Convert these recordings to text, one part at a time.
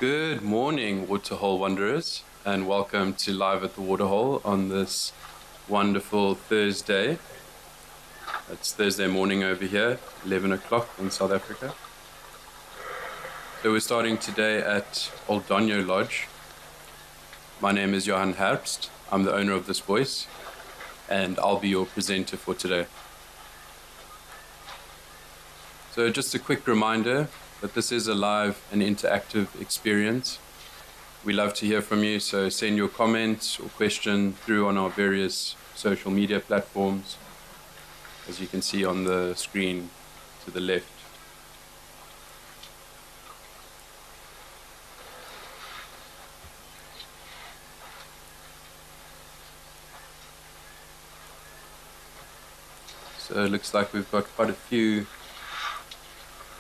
Good morning, waterhole wanderers, and welcome to Live at the Waterhole on this wonderful Thursday. It's Thursday morning over here, 11 o'clock in South Africa. So we're starting today at Old Donyo Lodge. My name is Johan Herbst. I'm the owner of this voice, and I'll be your presenter for today. So just a quick reminder that this is a live and interactive experience. We love to hear from you, so send your comments or question through on our various social media platforms, as you can see on the screen to the left. So it looks like we've got quite a few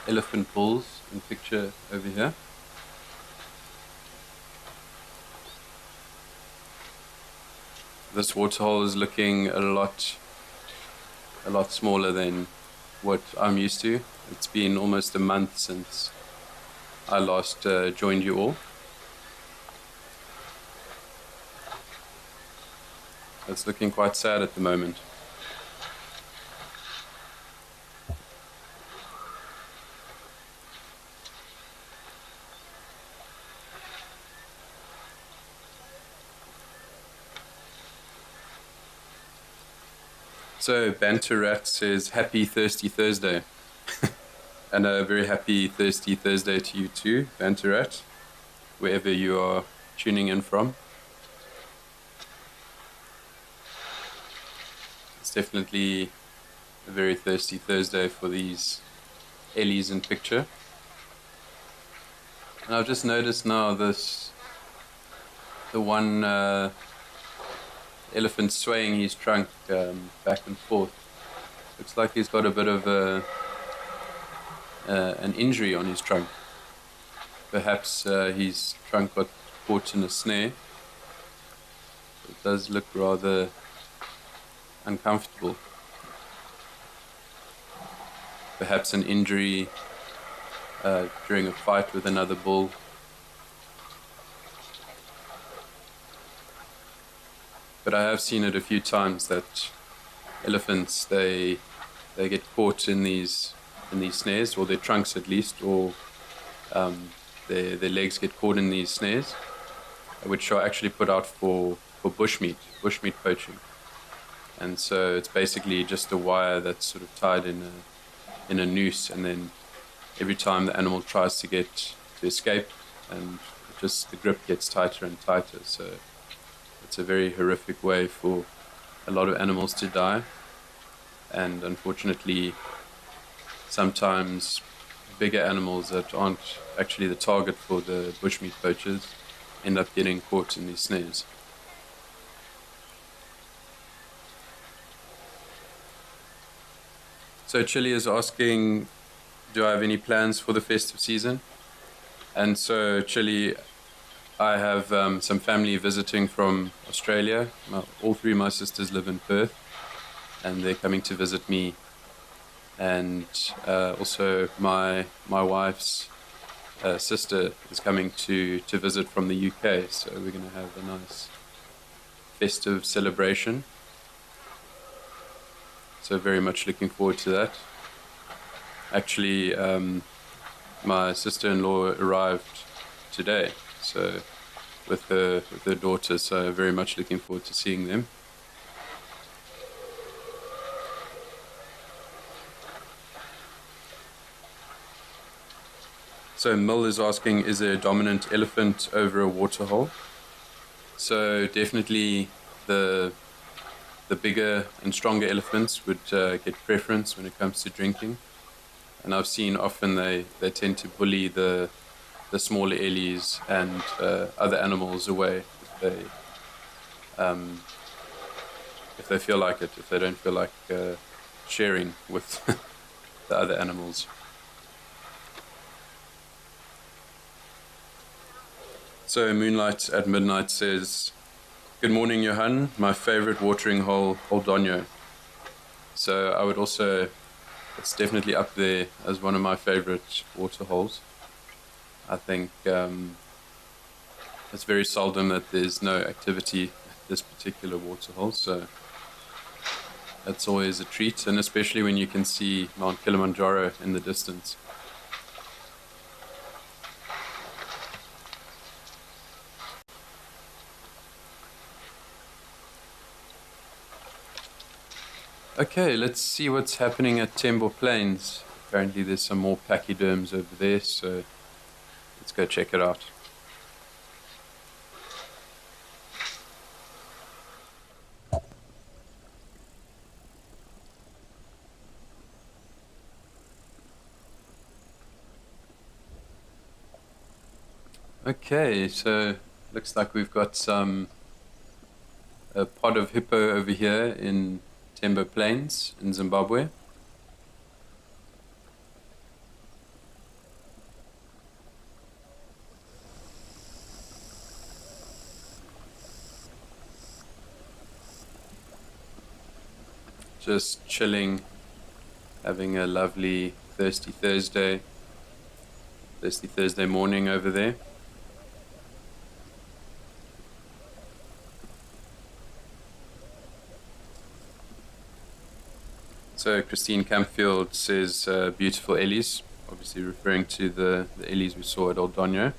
elephant bulls in picture over here. This waterhole is looking a lot smaller than what I'm used to. It's been almost a month since I last joined you all. It's looking quite sad at the moment. So Banter Rat says, happy Thirsty Thursday. And a very happy Thirsty Thursday to you too, Banter Rat, wherever you are tuning in from. It's definitely a very thirsty Thursday for these Ellies in picture. And I've just noticed now the one elephant swaying his trunk back and forth. Looks like he's got a bit of an injury on his trunk. Perhaps his trunk got caught in a snare. It does look rather uncomfortable. Perhaps an injury during a fight with another bull. But I have seen it a few times that elephants they get caught in these snares, or their trunks at least, or their legs get caught in these snares, which are actually put out for bushmeat poaching. And so it's basically just a wire that's sort of tied in a noose, and then every time the animal tries to escape, and just the grip gets tighter and tighter. So it's a very horrific way for a lot of animals to die, and unfortunately sometimes bigger animals that aren't actually the target for the bushmeat poachers end up getting caught in these snares. So Chili is asking, do I have any plans for the festive season? And so Chili, I have some family visiting from Australia. All three of my sisters live in Perth, and they're coming to visit me. And also my wife's sister is coming to visit from the UK. So we're going to have a nice festive celebration. So very much looking forward to that. Actually, my sister-in-law arrived today. So with her daughter, so very much looking forward to seeing them. So Mill is asking, is there a dominant elephant over a waterhole? So definitely the bigger and stronger elephants would get preference when it comes to drinking. And I've seen often they tend to bully the smaller ellies and other animals away if they feel like it, if they don't feel like sharing with the other animals. So Moonlight at Midnight says, good morning, Johan, my favorite watering hole, Old Donyo. So I would also, it's definitely up there as one of my favorite water holes. I think it's very seldom that there's no activity at this particular waterhole, so that's always a treat, and especially when you can see Mount Kilimanjaro in the distance. Okay, let's see what's happening at Tembo Plains. Apparently there's some more pachyderms over there, so let's go check it out. Okay, so looks like we've got a pod of hippo over here in Tembo Plains in Zimbabwe. Just chilling, having a lovely thirsty Thursday morning over there. So Christine Campfield says beautiful Ellies, obviously referring to the Ellies we saw at Old Donyo.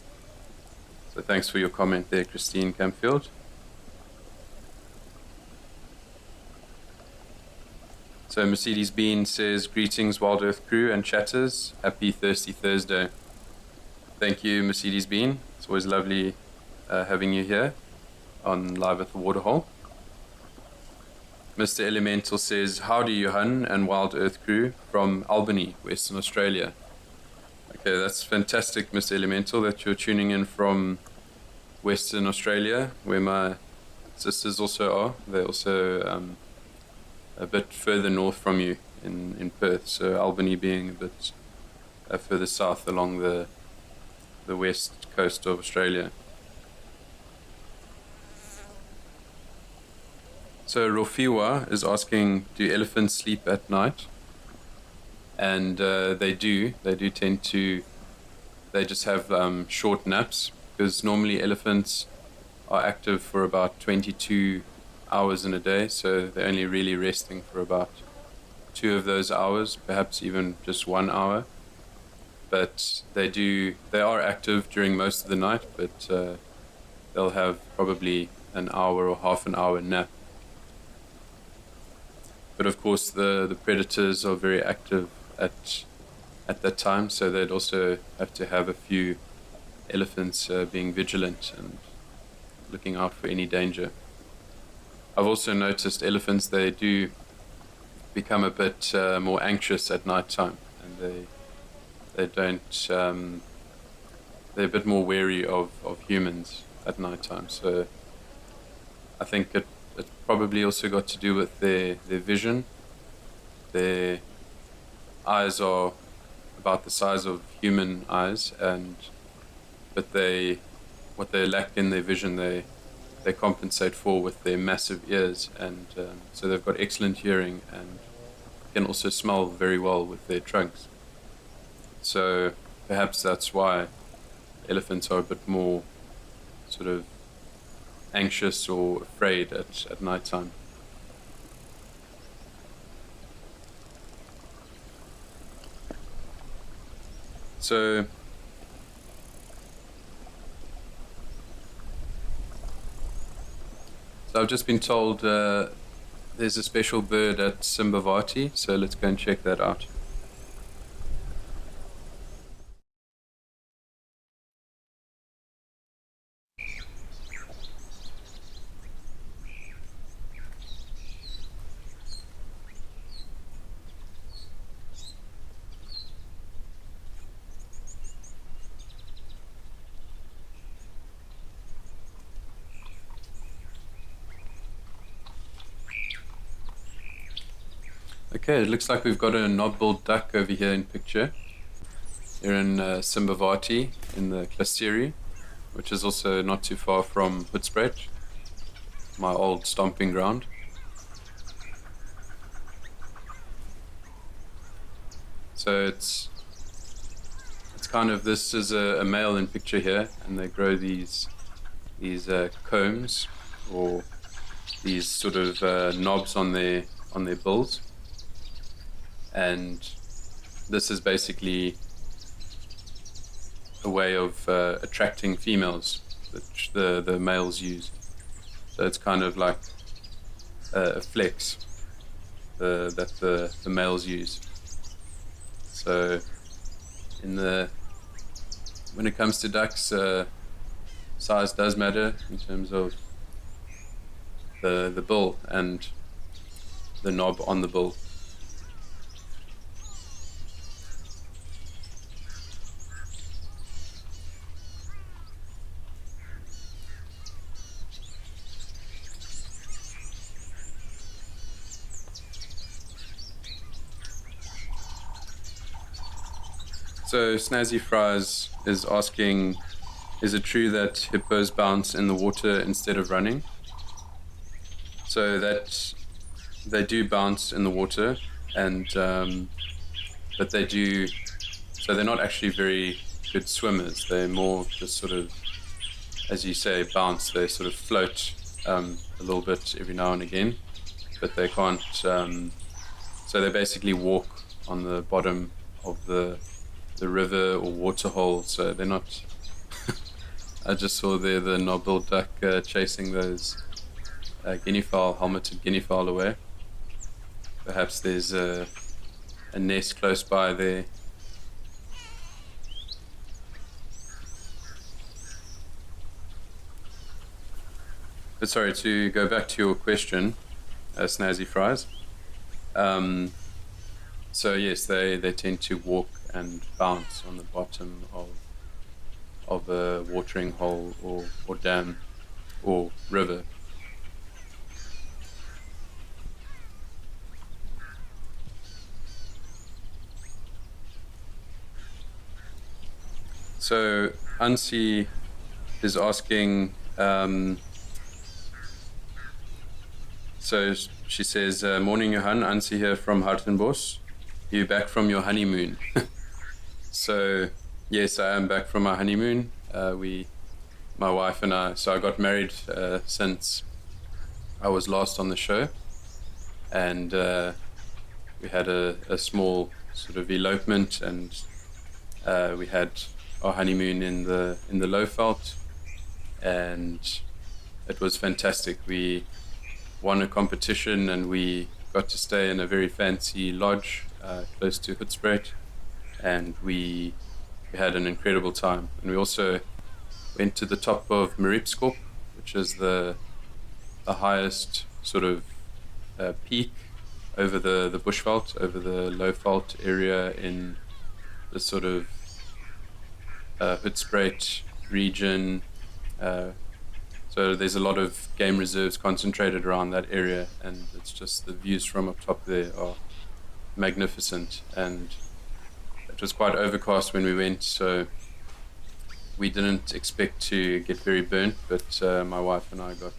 So thanks for your comment there, Christine Campfield. So Mercedes Bean says, greetings Wild Earth crew and chatters, happy thirsty Thursday. Thank you, Mercedes Bean. It's always lovely having you here on Live at the Waterhole. Mr. Elemental says, howdy Johan and Wild Earth crew from Albany, Western Australia. Okay, that's fantastic, Mr. Elemental, that you're tuning in from Western Australia, where my sisters also are. They're also a bit further north from you in Perth, so Albany being a bit further south along the west coast of Australia. So Rofiwa is asking, do elephants sleep at night? And they do tend to, they just have short naps, because normally elephants are active for about 22 hours in a day, so they're only really resting for about 2 of those hours, perhaps even just 1 hour. But they are active during most of the night, but they'll have probably an hour or half an hour nap. But of course the predators are very active at that time, so they'd also have to have a few elephants being vigilant and looking out for any danger. I've also noticed elephants, they do become a bit more anxious at night time, and they don't they're a bit more wary of humans at night time. So I think it's probably also got to do with their vision. Their eyes are about the size of human eyes, but what they lack in their vision, they compensate for with their massive ears, and so they've got excellent hearing and can also smell very well with their trunks. So perhaps that's why elephants are a bit more sort of anxious or afraid at night time. So I've just been told there's a special bird at Simbavati, so let's go and check that out. Okay, it looks like we've got a knob-billed duck over here in picture. They're in Simbavati in the Klasteri, which is also not too far from Hoedspruit, my old stomping ground. So it's kind of, this is a male in picture here, and they grow these these combs or these sort of knobs on their bills, and this is basically a way of attracting females that the males use. So it's kind of like a flex that the males use. So when it comes to ducks, size does matter in terms of the bill and the knob on the bill. So Snazzy Fries is asking, is it true that hippos bounce in the water instead of running? So that they do bounce in the water, and but they do. So they're not actually very good swimmers. They're more just sort of, as you say, bounce. They sort of float a little bit every now and again, but they can't. So they basically walk on the bottom of the river or waterhole. So they're not. I just saw there the knob-billed duck chasing those guinea fowl, helmeted guinea fowl away. Perhaps there's a nest close by there. But sorry, to go back to your question, Snazzy Fries. So yes, they tend to walk and bounce on the bottom of a watering hole or dam or river. So Ansi is asking, so she says, morning Johan, Ansi here from Hartenbos. You back from your honeymoon? So yes, I am back from my honeymoon. My wife and I, so I got married since I was last on the show, and we had a small sort of elopement, and we had our honeymoon in the Lowveld, and it was fantastic. We won a competition, and we got to stay in a very fancy lodge close to Hoedspruit, and we had an incredible time. And we also went to the top of Mariepskop, which is the highest sort of peak over the Bushveld, over the Lowveld area in the sort of Hoedspruit region. So there's a lot of game reserves concentrated around that area, and it's just the views from up top there are magnificent. And it was quite overcast when we went, so we didn't expect to get very burnt, but my wife and I got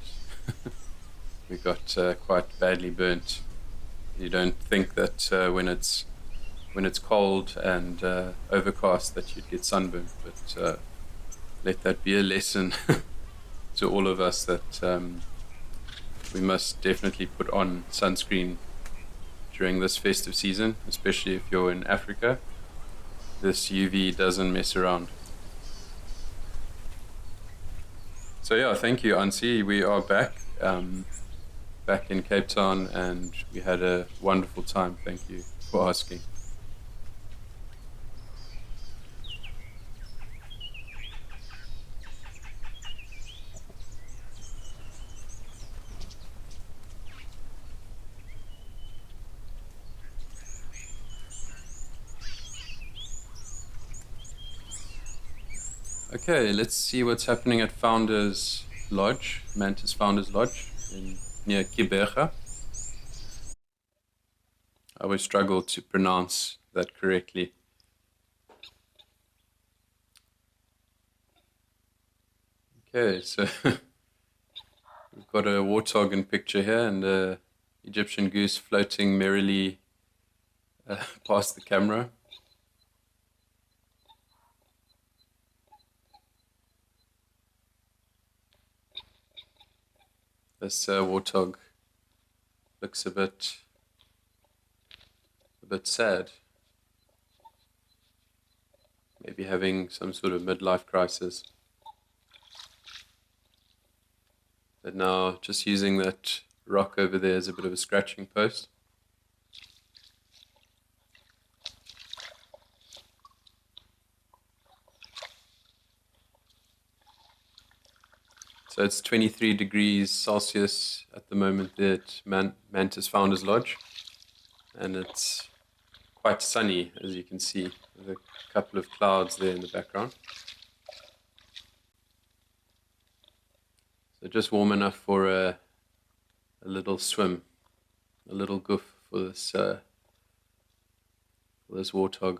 we got quite badly burnt. You don't think that when it's cold and overcast that you'd get sunburnt, but let that be a lesson to all of us that we must definitely put on sunscreen during this festive season, especially if you're in Africa. This UV doesn't mess around. So yeah, thank you, Ansi. We are back in Cape Town, and we had a wonderful time. Thank you for asking. Okay, let's see what's happening at Founders Lodge, Mantis Founders Lodge near Kiberga. I always struggle to pronounce that correctly. Okay, so we've got a warthog in picture here and an Egyptian goose floating merrily past the camera. This warthog looks a bit sad. Maybe having some sort of midlife crisis. But now just using that rock over there as a bit of a scratching post. So it's 23 degrees Celsius at the moment there at Mantis Founders Lodge. And it's quite sunny, as you can see, with a couple of clouds there in the background. So just warm enough for a little swim, a little goof for this warthog.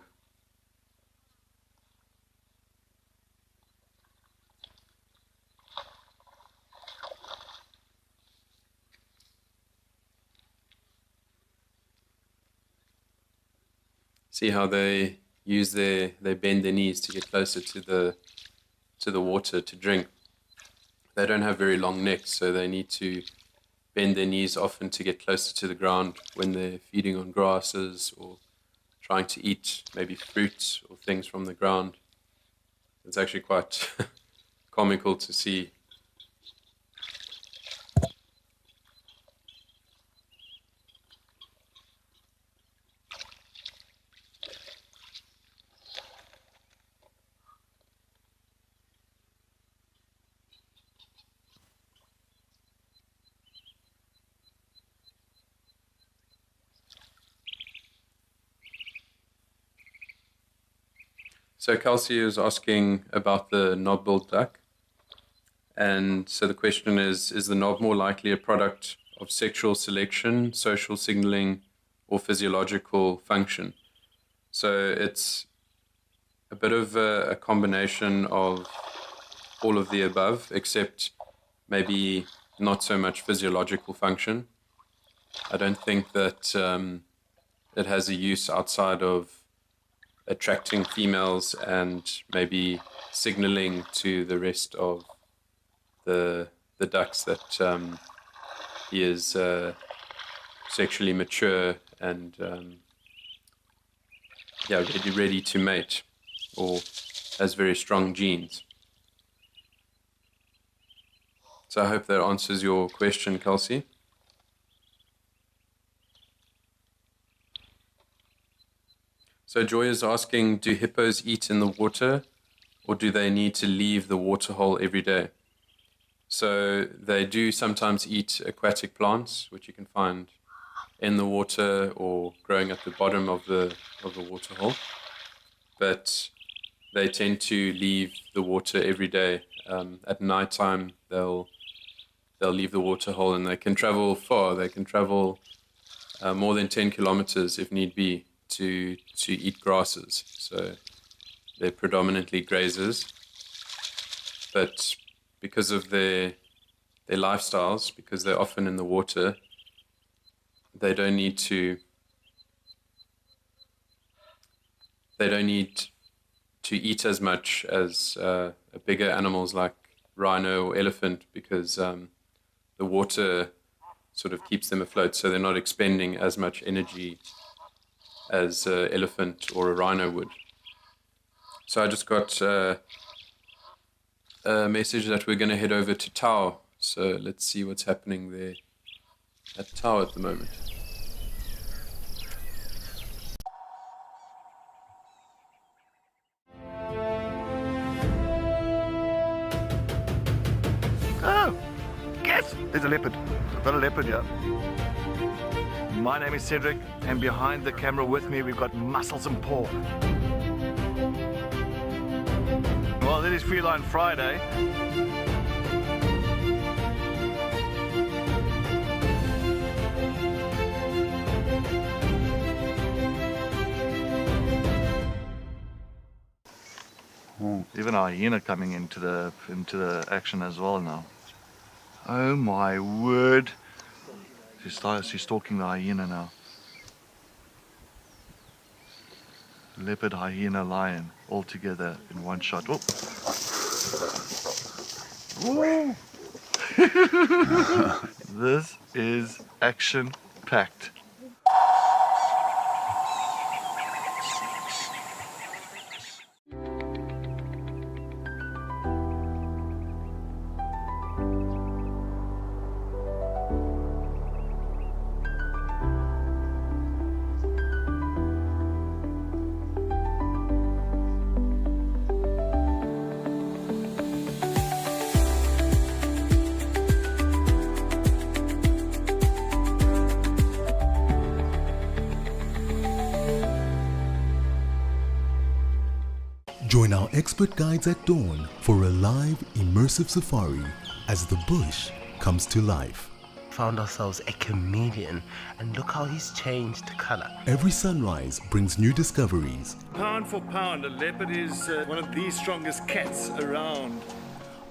See how they bend their knees to get closer to the water to drink. They don't have very long necks, so they need to bend their knees often to get closer to the ground when they're feeding on grasses or trying to eat maybe fruits or things from the ground. It's actually quite comical to see. So Kelsey is asking about the knob-billed duck. And so the question is the knob more likely a product of sexual selection, social signaling, or physiological function? So it's a bit of a combination of all of the above, except maybe not so much physiological function. I don't think that it has a use outside of attracting females and maybe signaling to the rest of the ducks that he is sexually mature and ready to mate, or has very strong genes. So I hope that answers your question, Kelsey. So Joy is asking, do hippos eat in the water, or do they need to leave the waterhole every day? So they do sometimes eat aquatic plants, which you can find in the water or growing at the bottom of the waterhole. But they tend to leave the water every day. At night time, they'll leave the waterhole, and they can travel far. They can travel more than 10 kilometers if need be to eat grasses. So they're predominantly grazers, but because of their lifestyles, because they're often in the water, they don't need to eat as much as bigger animals like rhino or elephant, because the water sort of keeps them afloat, so they're not expending as much energy as an elephant or a rhino would. So I just got a message that we're going to head over to Tau. So let's see what's happening there at Tau at the moment. Oh, yes, there's a leopard. I've got a leopard here. My name is Cedric, and behind the camera with me we've got Muscles and Paul. Well, it is Feline Friday. Even a hyena coming into the action as well now. Oh my word! She's stalking the hyena now. Leopard, hyena, lion, all together in one shot. Oh! Whoa! This is action-packed. Join our expert guides at dawn for a live, immersive safari as the bush comes to life. Found ourselves a chameleon, and look how he's changed color. Every sunrise brings new discoveries. Pound for pound, a leopard is one of the strongest cats around.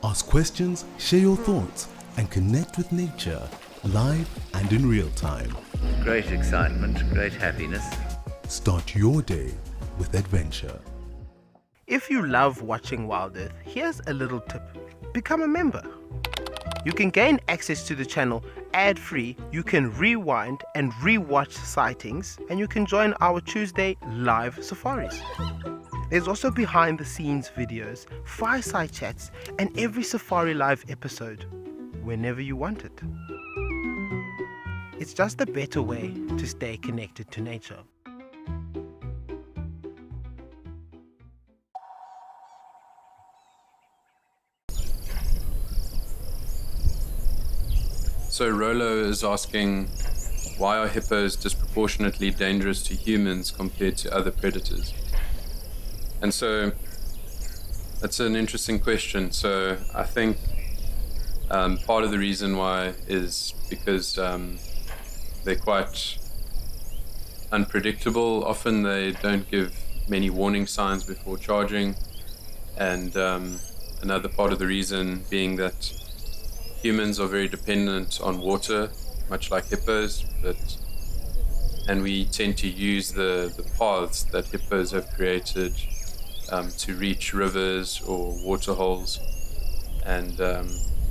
Ask questions, share your thoughts, and connect with nature live and in real time. Great excitement, great happiness. Start your day with adventure. If you love watching Wild Earth, here's a little tip. Become a member. You can gain access to the channel ad-free, you can rewind and re-watch sightings, and you can join our Tuesday live safaris. There's also behind the scenes videos, fireside chats, and every safari live episode, whenever you want it. It's just a better way to stay connected to nature. So Rolo is asking, why are hippos disproportionately dangerous to humans compared to other predators? And so that's an interesting question. So I think part of the reason why is because they're quite unpredictable. Often they don't give many warning signs before charging. And another part of the reason being that humans are very dependent on water, much like hippos, and we tend to use the paths that hippos have created to reach rivers or waterholes. And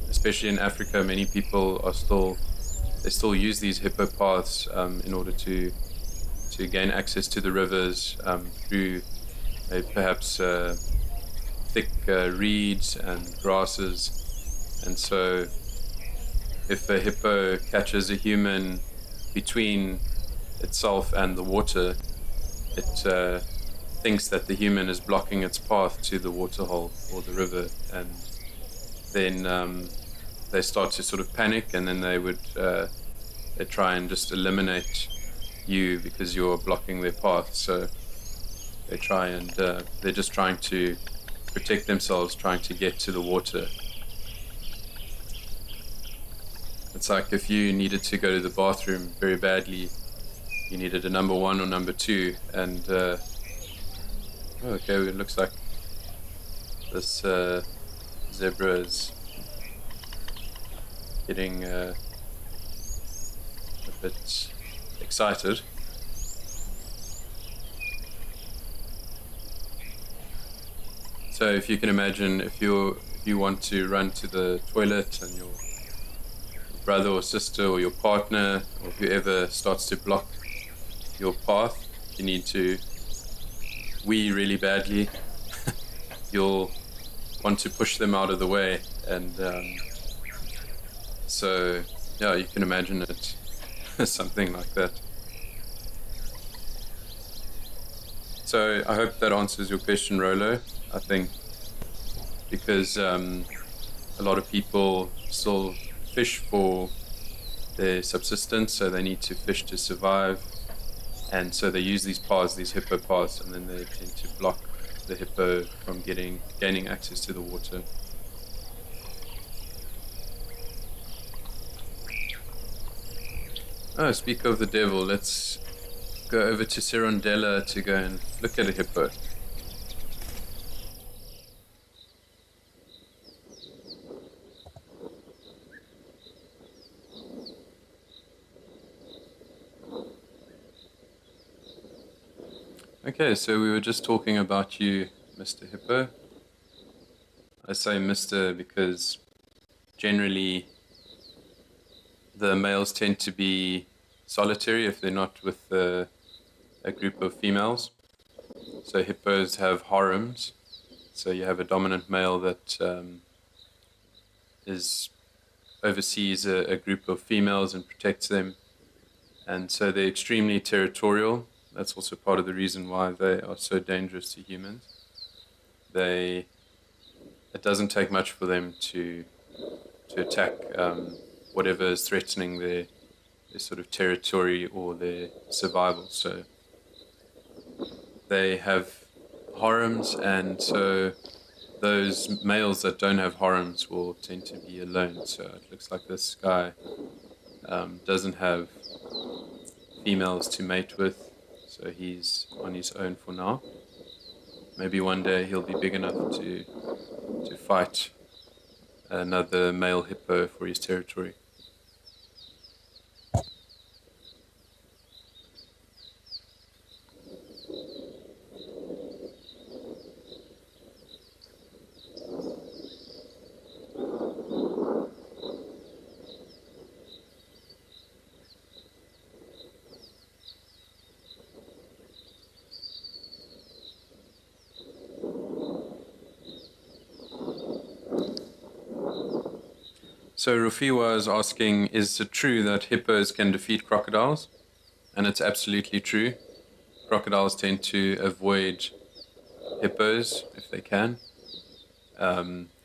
especially in Africa, many people still use these hippo paths in order to gain access to the rivers through perhaps thick reeds and grasses. And so if a hippo catches a human between itself and the water, it thinks that the human is blocking its path to the waterhole or the river, and then they start to sort of panic, and then they try and just eliminate you because you're blocking their path. So they try and they're just trying to protect themselves, trying to get to the water. It's like if you needed to go to the bathroom very badly, you needed a number 1 or number 2, and okay, it looks like this zebra is getting a bit excited. So if you can imagine, if you want to run to the toilet and your brother or sister or your partner or whoever starts to block your path, you need to wee really badly, you'll want to push them out of the way. And so yeah, you can imagine it something like that. So I hope that answers your question, Rolo. I think because a lot of people still fish for their subsistence, so they need to fish to survive, and so they use these paths, these hippo paths, and then they tend to block the hippo from gaining access to the water. Oh, speak of the devil, let's go over to Serondella to go and look at a hippo. Okay, so we were just talking about you, Mr. Hippo. I say Mr. because generally the males tend to be solitary if they're not with a group of females. So hippos have harems. So you have a dominant male that oversees a group of females and protects them. And so they're extremely territorial. That's also part of the reason why they are so dangerous to humans. It doesn't take much for them to attack whatever is threatening their sort of territory or their survival. So they have harems, and so those males that don't have harems will tend to be alone. So it looks like this guy doesn't have females to mate with, so he's on his own for now. Maybe one day he'll be big enough to fight another male hippo for his territory. So Rufiwa is asking, is it true that hippos can defeat crocodiles? And it's absolutely true. Crocodiles tend to avoid hippos if they can.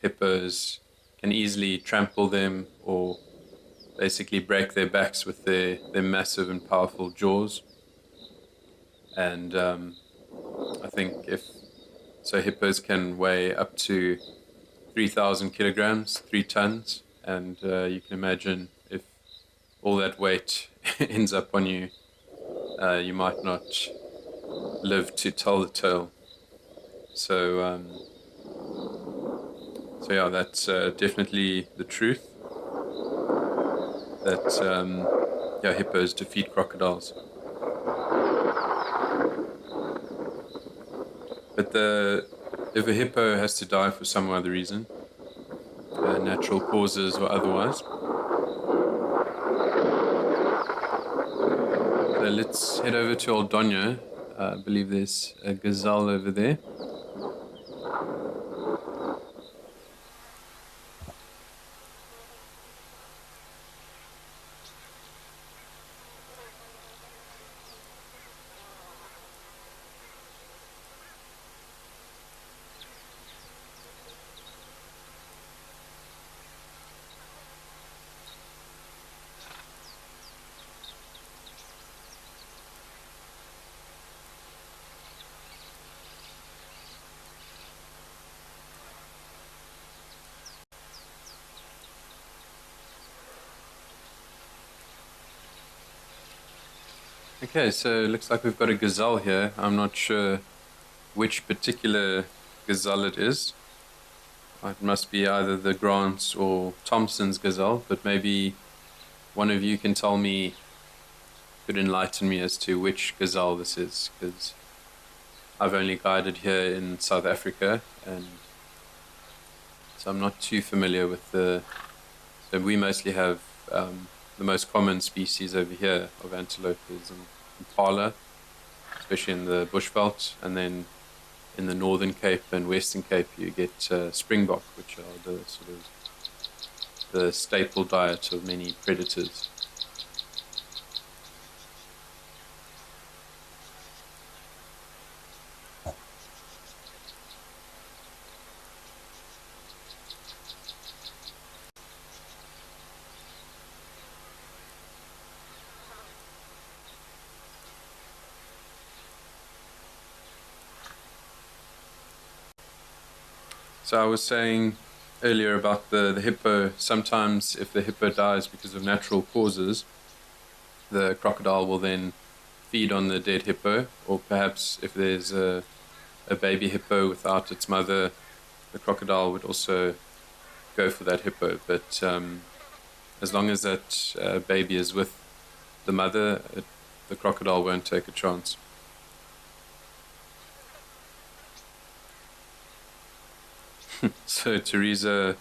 Hippos can easily trample them or basically break their backs with their massive and powerful jaws. And I think hippos can weigh up to 3,000 kilograms, 3 tons. And you can imagine if all that weight ends up on you, you might not live to tell the tale. So yeah, that's definitely the truth. That hippos defeat crocodiles. But if a hippo has to die for some other reason, natural causes or otherwise. So let's head over to Old Donya. I believe there's a gazelle over there. Okay, so it looks like we've got a gazelle here. I'm not sure which particular gazelle it is. It must be either the Grant's or Thompson's gazelle, but maybe one of you can tell me, could enlighten me as to which gazelle this is, because I've only guided here in South Africa, and so I'm not too familiar with so we mostly have the most common species over here of antelope is impala, especially in the bushveld, and then in the Northern Cape and Western Cape you get springbok, which are the sort of the staple diet of many predators. So I was saying earlier about the hippo. Sometimes if the hippo dies because of natural causes, the crocodile will then feed on the dead hippo, or perhaps if there's a baby hippo without its mother, the crocodile would also go for that hippo. But as long as that baby is with the mother, the crocodile won't take a chance. So Teresa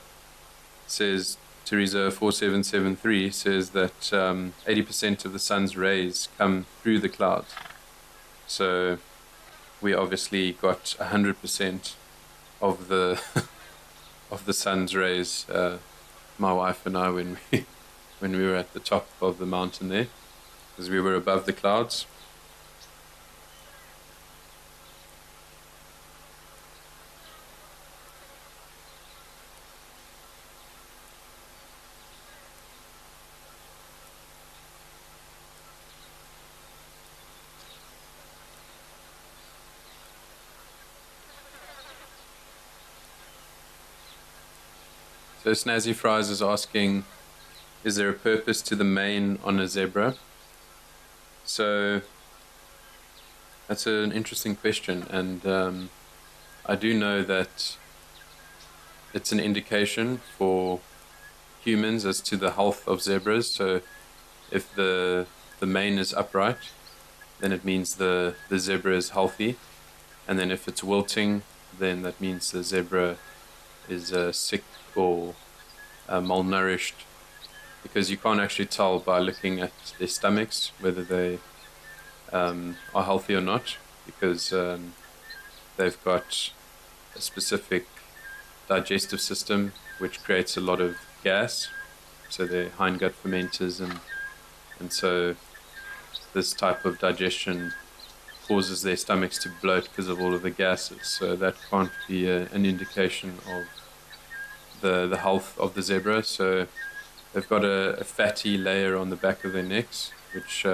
says, Teresa 4773 says that 80% of the sun's rays come through the clouds. So we obviously got 100% of the of the sun's rays. My wife and I, when we were at the top of the mountain there, because we were above the clouds. So Snazzy Fries is asking, is there a purpose to the mane on a zebra? So that's an interesting question, and I do know that it's an indication for humans as to the health of zebras. So if the mane is upright, then it means the zebra is healthy, and then if it's wilting, then that means the zebra is sick or malnourished, because you can't actually tell by looking at their stomachs whether they are healthy or not, because they've got a specific digestive system which creates a lot of gas, so they're hindgut fermenters, and so this type of digestion causes their stomachs to bloat because of all of the gases. So that can't be an indication of the health of the zebra. So they've got a fatty layer on the back of their necks which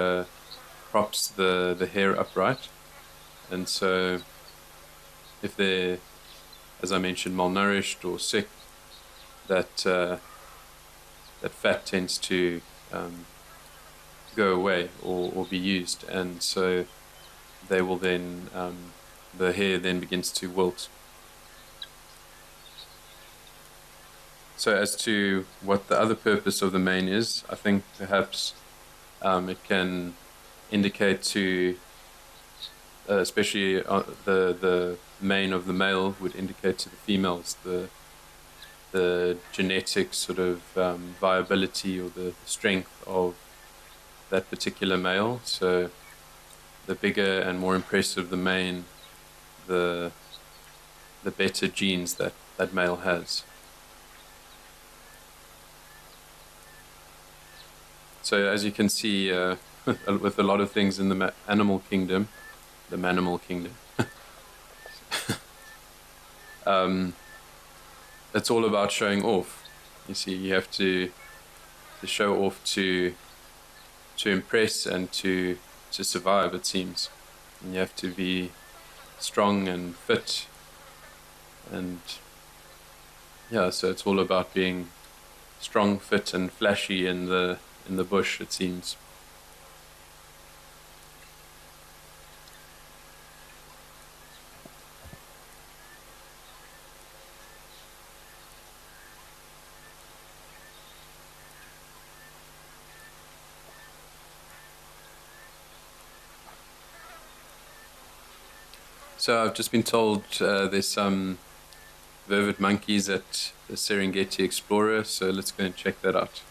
props the hair upright, and so if they're, as I mentioned, malnourished or sick, that fat tends to go away or be used, and so they will then the hair then begins to wilt. So as to what the other purpose of the mane is, I think perhaps it can indicate to, especially the mane of the male would indicate to the females the genetic sort of viability or the strength of that particular male. So the bigger and more impressive the mane, the better genes that male has. So as you can see, with a lot of things in the animal kingdom, the manimal kingdom, it's all about showing off. You see, you have to show off to impress and to survive, it seems. And you have to be strong and fit, and yeah, so it's all about being strong, fit, and flashy in the bush, it seems. So I've just been told there's some vervet monkeys at the Serengeti Explorer, so let's go and check that out.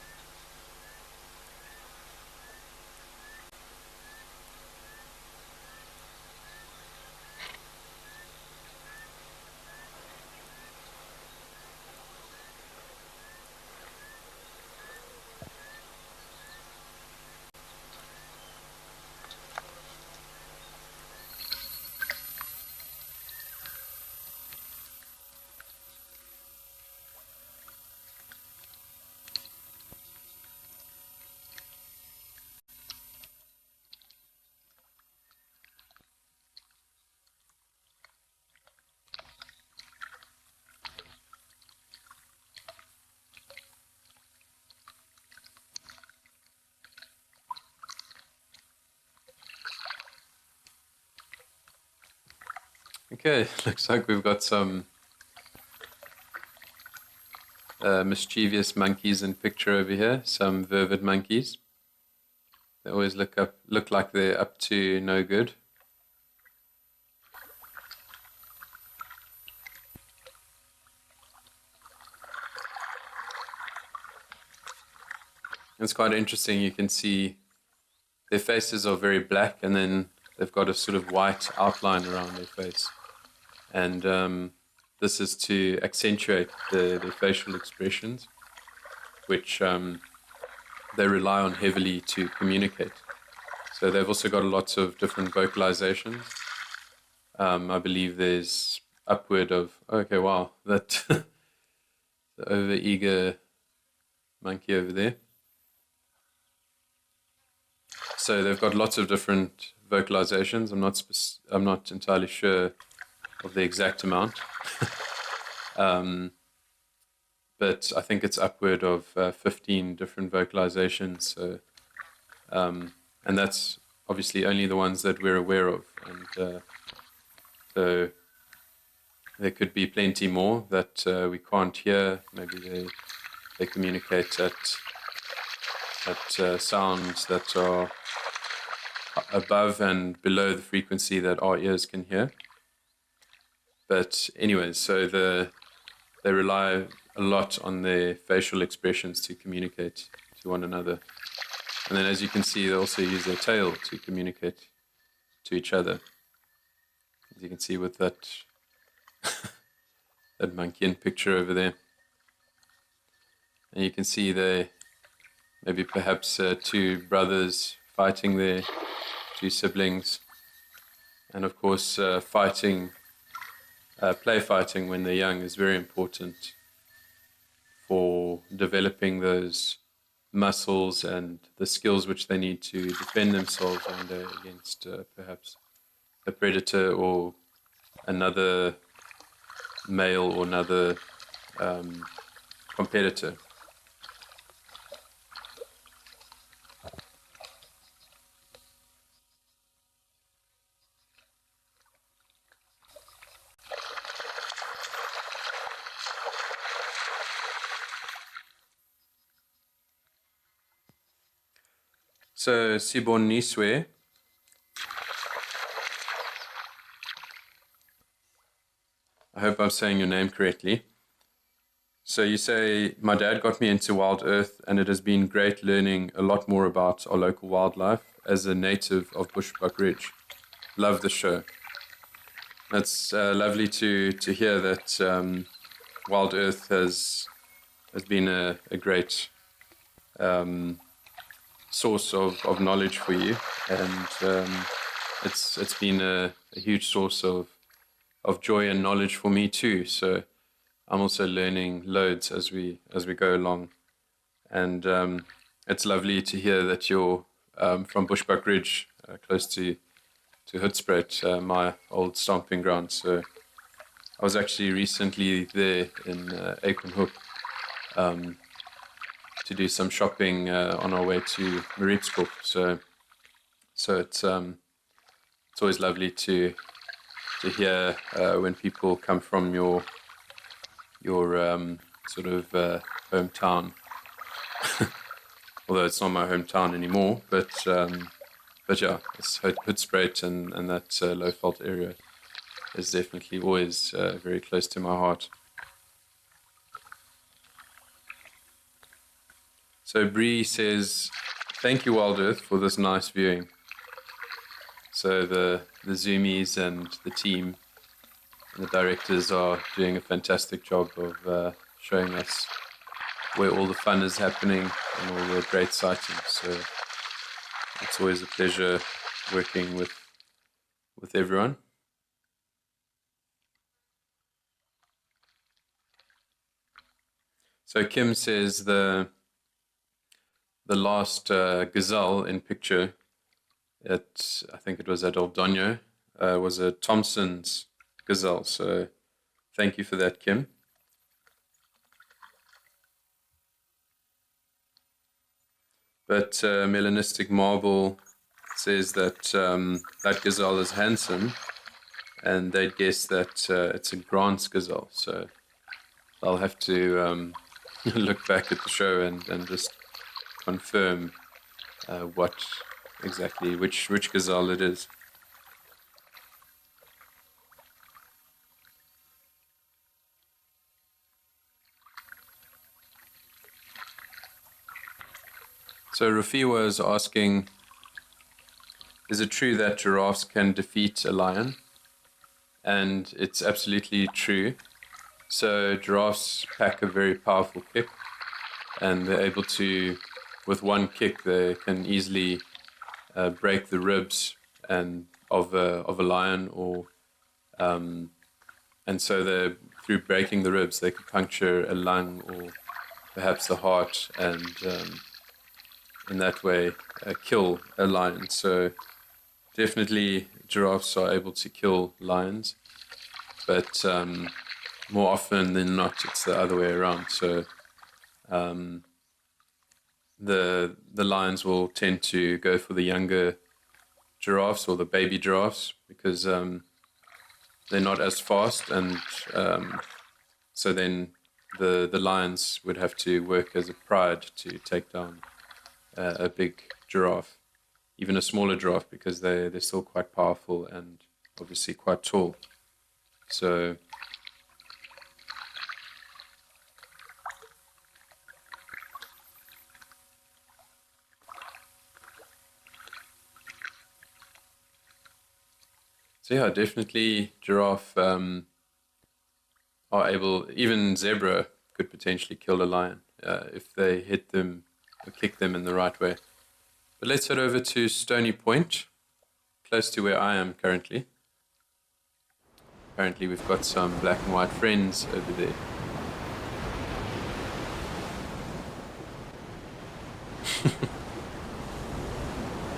Okay, looks like we've got some mischievous monkeys in picture over here, some vervet monkeys. They always look like they're up to no good. It's quite interesting. You can see their faces are very black, and then they've got a sort of white outline around their face. And this is to accentuate their facial expressions, which they rely on heavily to communicate. So they've also got lots of different vocalizations. I believe there's upward of, okay, wow, that the over-eager monkey over there. So they've got lots of different vocalizations. I'm not entirely sure of the exact amount, but I think it's upward of 15 different vocalizations. So, and that's obviously only the ones that we're aware of, and so there could be plenty more that we can't hear. Maybe they communicate at sounds that are above and below the frequency that our ears can hear. But anyways, so they rely a lot on their facial expressions to communicate to one another. And then as you can see, they also use their tail to communicate to each other. As you can see with that that monkey picture over there. And you can see they maybe perhaps two brothers fighting there, two siblings. And of course play fighting when they're young is very important for developing those muscles and the skills which they need to defend themselves against perhaps a predator or another male or another competitor. So Siboniswe, I hope I'm saying your name correctly. So you say, my dad got me into Wild Earth, and it has been great learning a lot more about our local wildlife as a native of Bushbuck Ridge. Love the show. That's lovely to hear that Wild Earth has been a great source of knowledge for you, and it's been a huge source of joy and knowledge for me too. So I'm also learning loads as we go along, and it's lovely to hear that you're from Bushbuck Ridge, close to Hoedspruit, my old stomping ground. So I was actually recently there in Acornhoek to do some shopping on our way to Mariepskop. So it's always lovely to hear when people come from your sort of hometown. Although it's not my hometown anymore, but yeah, it's Hoedspruit and that Lowveld area is definitely always very close to my heart. So Bree says, thank you Wild Earth for this nice viewing. So the Zoomies and the team and the directors are doing a fantastic job of showing us where all the fun is happening and all the great sightings. So it's always a pleasure working with everyone. So Kim says the last gazelle in picture, I think it was at Oldonyo, was a Thompson's gazelle. So thank you for that, Kim. But Melanistic Marble says that that gazelle is handsome, and they'd guess that it's a Grant's gazelle. So I'll have to look back at the show and just confirm which gazelle it is. So Rafi was asking, is it true that giraffes can defeat a lion? And it's absolutely true. So giraffes pack a very powerful kick, and they're able to, with one kick, they can easily break the ribs and of a lion, or and so they, through breaking the ribs, they can puncture a lung or perhaps the heart, and in that way kill a lion. So definitely giraffes are able to kill lions, but more often than not it's the other way around. So the lions will tend to go for the younger giraffes or the baby giraffes because they're not as fast, and so then the lions would have to work as a pride to take down a big giraffe, even a smaller giraffe, because they're still quite powerful and obviously quite tall. So yeah, definitely giraffe are able, even zebra could potentially kill a lion if they hit them or kick them in the right way. But let's head over to Stony Point, close to where I am currently. Apparently we've got some black and white friends over there.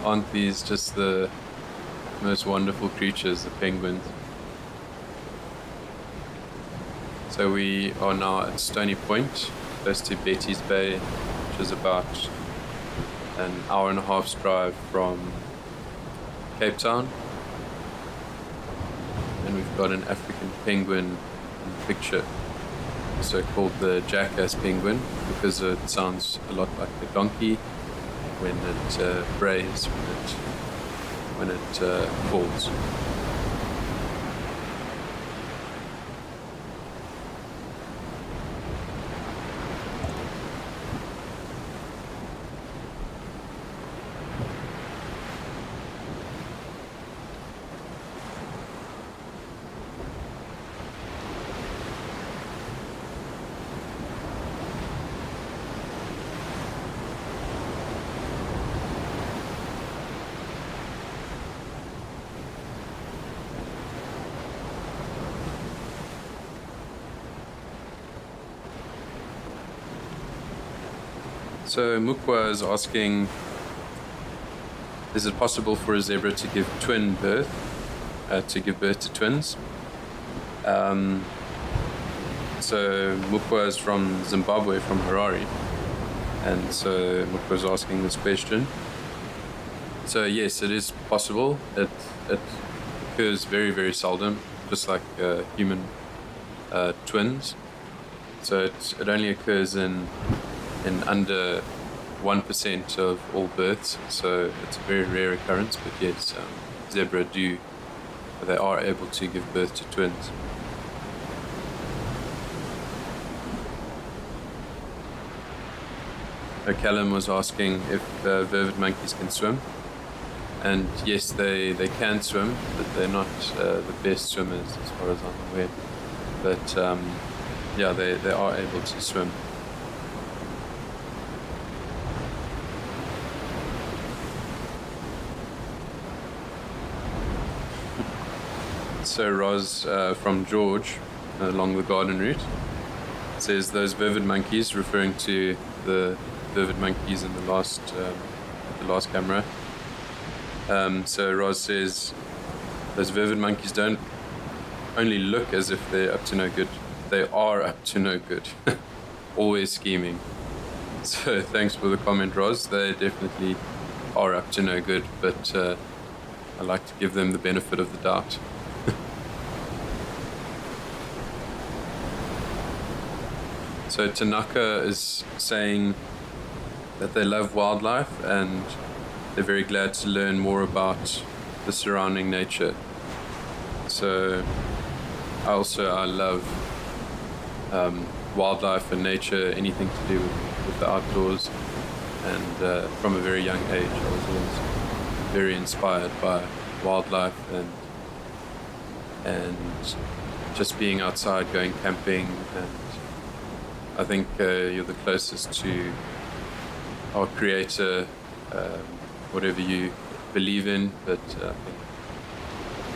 Aren't these just the most wonderful creatures, the penguins? So we are now at Stony Point, close to Betty's Bay, which is about an hour and a half's drive from Cape Town. And we've got an African penguin in the picture, also called the jackass penguin, because it sounds a lot like a donkey when it brays, when it falls. So Mukwa is asking, is it possible for a zebra to give birth to twins? So Mukwa is from Zimbabwe, from Harare, and so Mukwa is asking this question. So yes, it is possible. It occurs very, very seldom, just like human twins. So it only occurs in under 1% of all births, so it's a very rare occurrence. But yes, zebra they are able to give birth to twins. Callum was asking if vervet monkeys can swim, and yes, they can swim, but they're not the best swimmers as far as I'm aware. But yeah, they are able to swim. So Roz from George, along the garden route, says those vervet monkeys, referring to the vervet monkeys in the last camera. So Roz says those vervet monkeys don't only look as if they're up to no good, they are up to no good. Always scheming. So thanks for the comment, Roz. They definitely are up to no good, but I like to give them the benefit of the doubt. So Tanaka is saying that they love wildlife and they're very glad to learn more about the surrounding nature. So I love wildlife and nature, anything to do with the outdoors. and from a very young age I was always very inspired by wildlife and just being outside, going camping, and I think you're the closest to our Creator, whatever you believe in, but I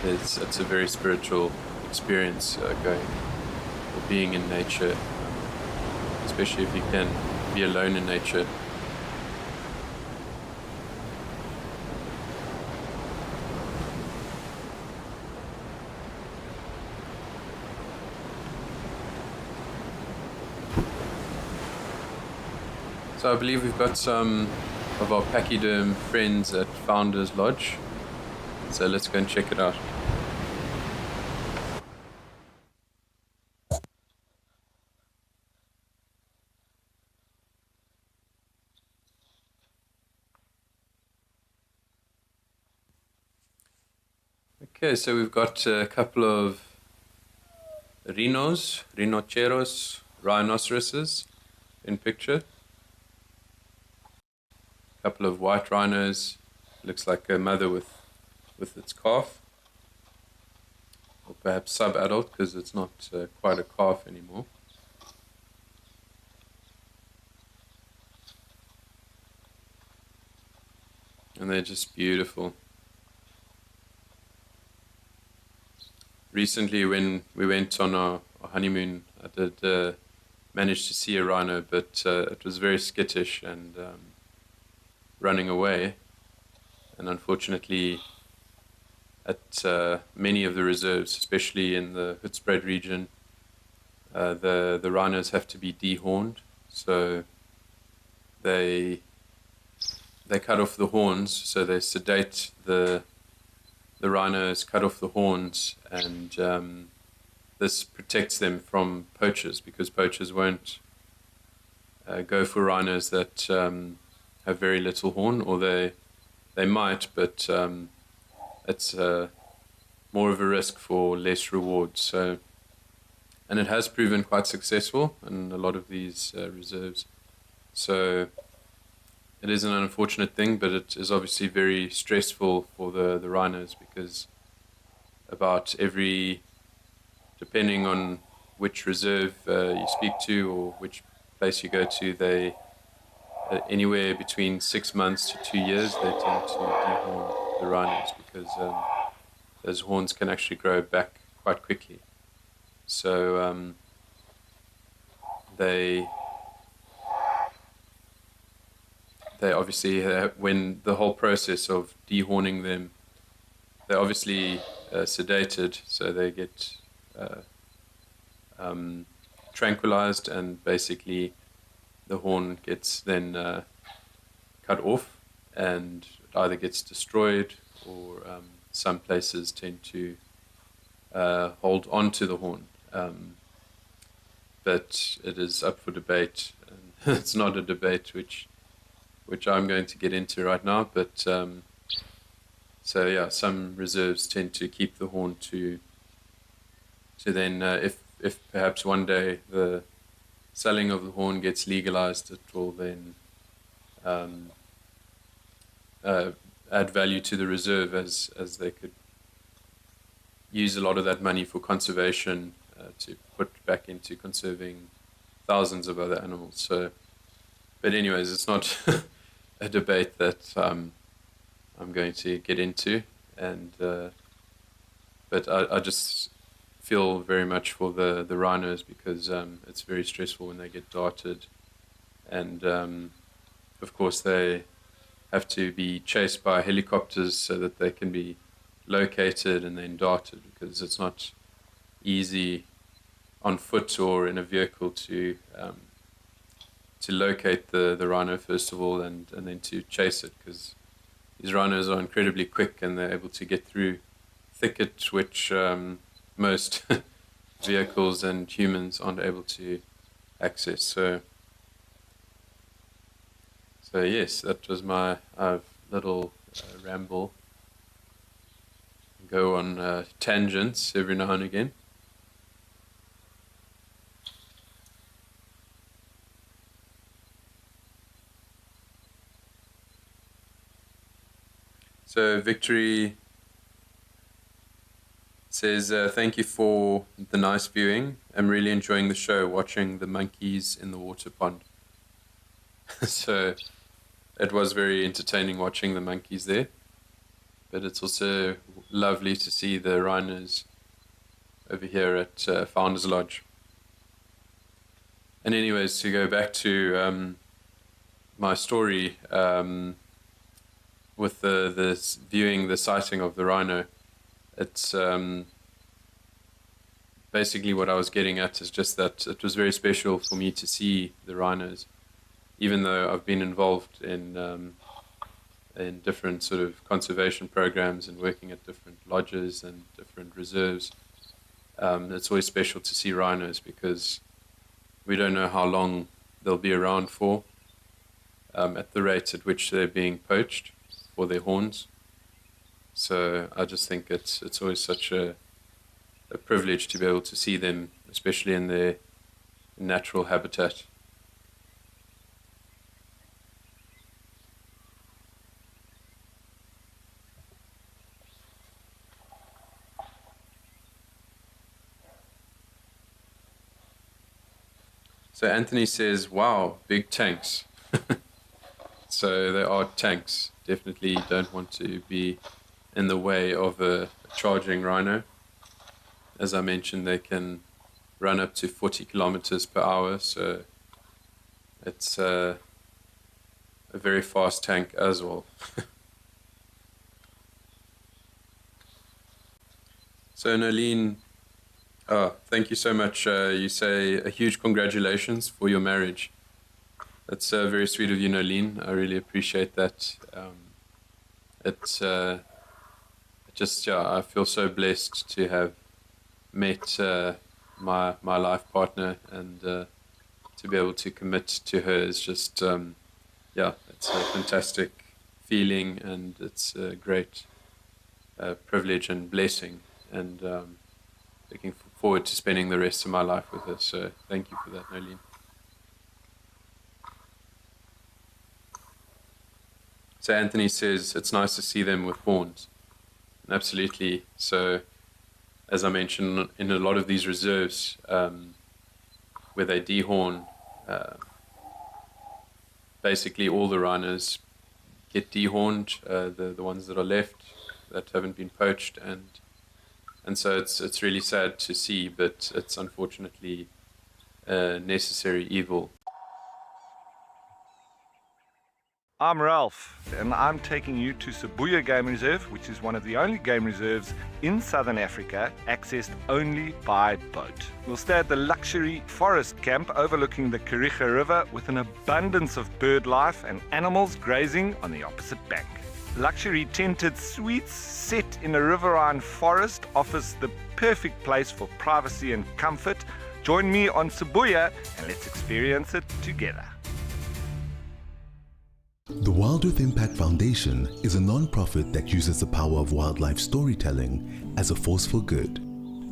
think it's a very spiritual experience going or being in nature, especially if you can be alone in nature. So I believe we've got some of our pachyderm friends at Founders Lodge. So let's go and check it out. Okay, so we've got a couple of rhinoceros, rhinoceroses in picture. A couple of white rhinos, looks like a mother with its calf, or perhaps sub-adult because it's not quite a calf anymore. And they're just beautiful. Recently when we went on our honeymoon, I did manage to see a rhino, but it was very skittish and running away, and unfortunately at many of the reserves, especially in the Hoedspruit region, the rhinos have to be dehorned, so they cut off the horns, so they sedate the rhinos, cut off the horns, and this protects them from poachers, because poachers won't go for rhinos that have very little horn, or they might, but it's more of a risk for less reward. So, and it has proven quite successful in a lot of these reserves. So it is an unfortunate thing, but it is obviously very stressful for the rhinos, because about every, depending on which reserve you speak to or which place you go to, they anywhere between 6 months to 2 years they tend to dehorn the rhinos, because those horns can actually grow back quite quickly. So they obviously, when the whole process of dehorning them, they're obviously sedated, so they get tranquilized, and basically the horn gets then cut off, and it either gets destroyed, or some places tend to hold on to the horn. But it is up for debate, and it's not a debate which I'm going to get into right now, but so yeah, some reserves tend to keep the horn to then, if perhaps one day the selling of the horn gets legalized, it will then add value to the reserve, as they could use a lot of that money for conservation to put back into conserving thousands of other animals. So, but anyways, it's not a debate that I'm going to get into, and but I just feel very much for the rhinos, because it's very stressful when they get darted, and of course they have to be chased by helicopters so that they can be located and then darted, because it's not easy on foot or in a vehicle to locate the rhino first of all, and then to chase it, because these rhinos are incredibly quick and they're able to get through thicket, which most vehicles and humans aren't able to access. So yes, that was my little ramble. Go on tangents every now and again. So Victory says, thank you for the nice viewing. I'm really enjoying the show, watching the monkeys in the water pond. So it was very entertaining watching the monkeys there. But it's also lovely to see the rhinos over here at Founders Lodge. And anyways, to go back to my story with the viewing the sighting of the rhino, it's basically what I was getting at is just that it was very special for me to see the rhinos, even though I've been involved in different sort of conservation programs and working at different lodges and different reserves. It's always special to see rhinos because we don't know how long they'll be around for, at the rate at which they're being poached for their horns. So I just think it's always such a privilege to be able to see them, especially in their natural habitat. So Anthony says, wow, big tanks. So they are tanks. Definitely don't want to be in the way of a charging rhino. As I mentioned, they can run up to 40 kilometers per hour, so it's a very fast tank as well. So Nolene, thank you so much. You say a huge congratulations for your marriage. That's very sweet of you, Nolene. I really appreciate that. I feel so blessed to have met my life partner, and to be able to commit to her is just, it's a fantastic feeling, and it's a great privilege and blessing, and looking forward to spending the rest of my life with her. So thank you for that, Nolene. So Anthony says it's nice to see them with horns. Absolutely. So as I mentioned, in a lot of these reserves, where they dehorn, basically all the rhinos get dehorned, the ones that are left that haven't been poached, and so it's really sad to see, but it's unfortunately a necessary evil. I'm Ralph, and I'm taking you to Sibuya Game Reserve, which is one of the only game reserves in southern Africa accessed only by boat. We'll stay at the luxury forest camp overlooking the Kariga River with an abundance of bird life and animals grazing on the opposite bank. Luxury tented suites set in a riverine forest offers the perfect place for privacy and comfort. Join me on Sibuya and let's experience it together. The Wild Earth Impact Foundation is a non-profit that uses the power of wildlife storytelling as a force for good.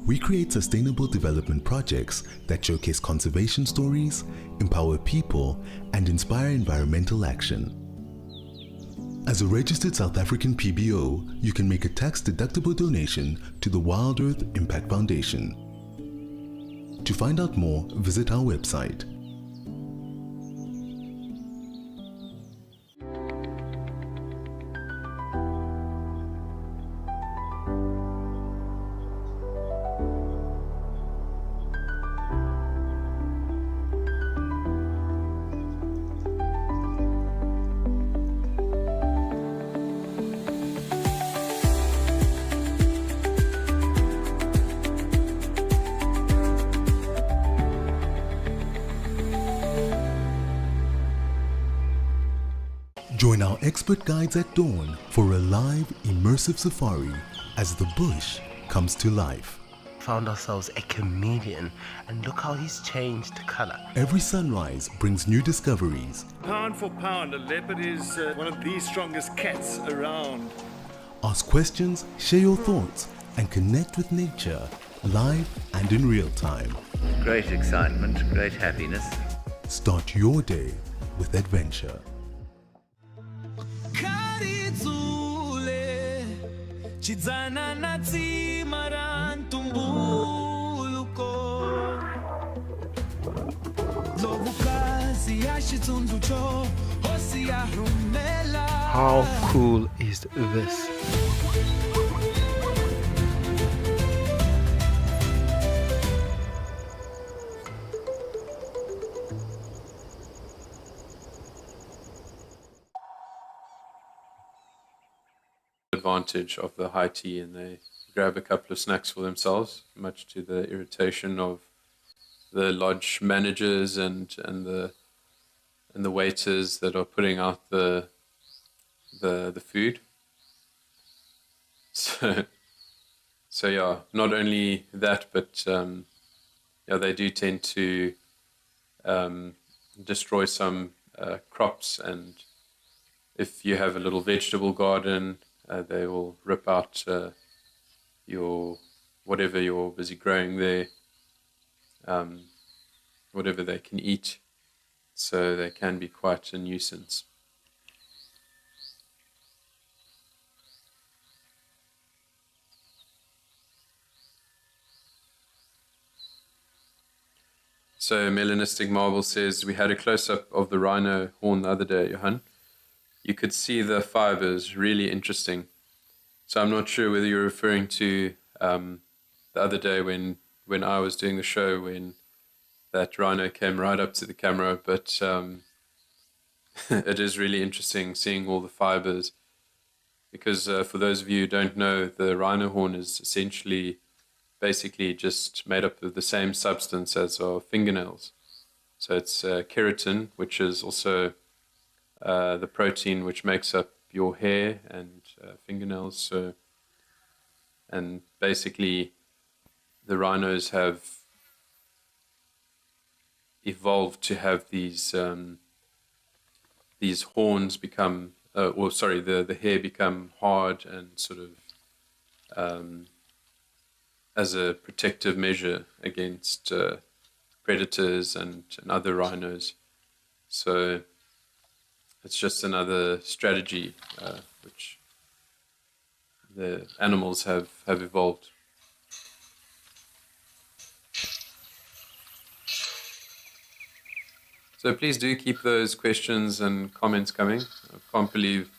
We create sustainable development projects that showcase conservation stories, empower people, and inspire environmental action. As a registered South African PBO, you can make a tax-deductible donation to the Wild Earth Impact Foundation. To find out more, visit our website. Join our expert guides at dawn for a live, immersive safari as the bush comes to life. Found ourselves a chameleon, and look how he's changed color. Every sunrise brings new discoveries. Pound for pound, a leopard is one of the strongest cats around. Ask questions, share your thoughts, and connect with nature live and in real time. Great excitement, great happiness. Start your day with adventure. Karidzule chidzana na tsima ra ntumbuluko lovukazi ya xitsundzuxo hosi ya rhumela. How cool is this? Advantage of the high tea, and they grab a couple of snacks for themselves, much to the irritation of the lodge managers and the waiters that are putting out the food. So yeah, not only that, but yeah, they do tend to destroy some crops, and if you have a little vegetable garden, they will rip out your whatever you're busy growing there, whatever they can eat. So they can be quite a nuisance. So Melanistic Marble says, we had a close-up of the rhino horn the other day, Johan. You could see the fibers, really interesting. So I'm not sure whether you're referring to the other day when I was doing the show, when that rhino came right up to the camera, but it is really interesting seeing all the fibers, because for those of you who don't know, the rhino horn is essentially basically just made up of the same substance as our fingernails. So it's keratin, which is also the protein which makes up your hair and fingernails. So, and basically the rhinos have evolved to have these horns become, the hair become hard and sort of as a protective measure against predators and other rhinos. So it's just another strategy which the animals have evolved. So please do keep those questions and comments coming. I can't believe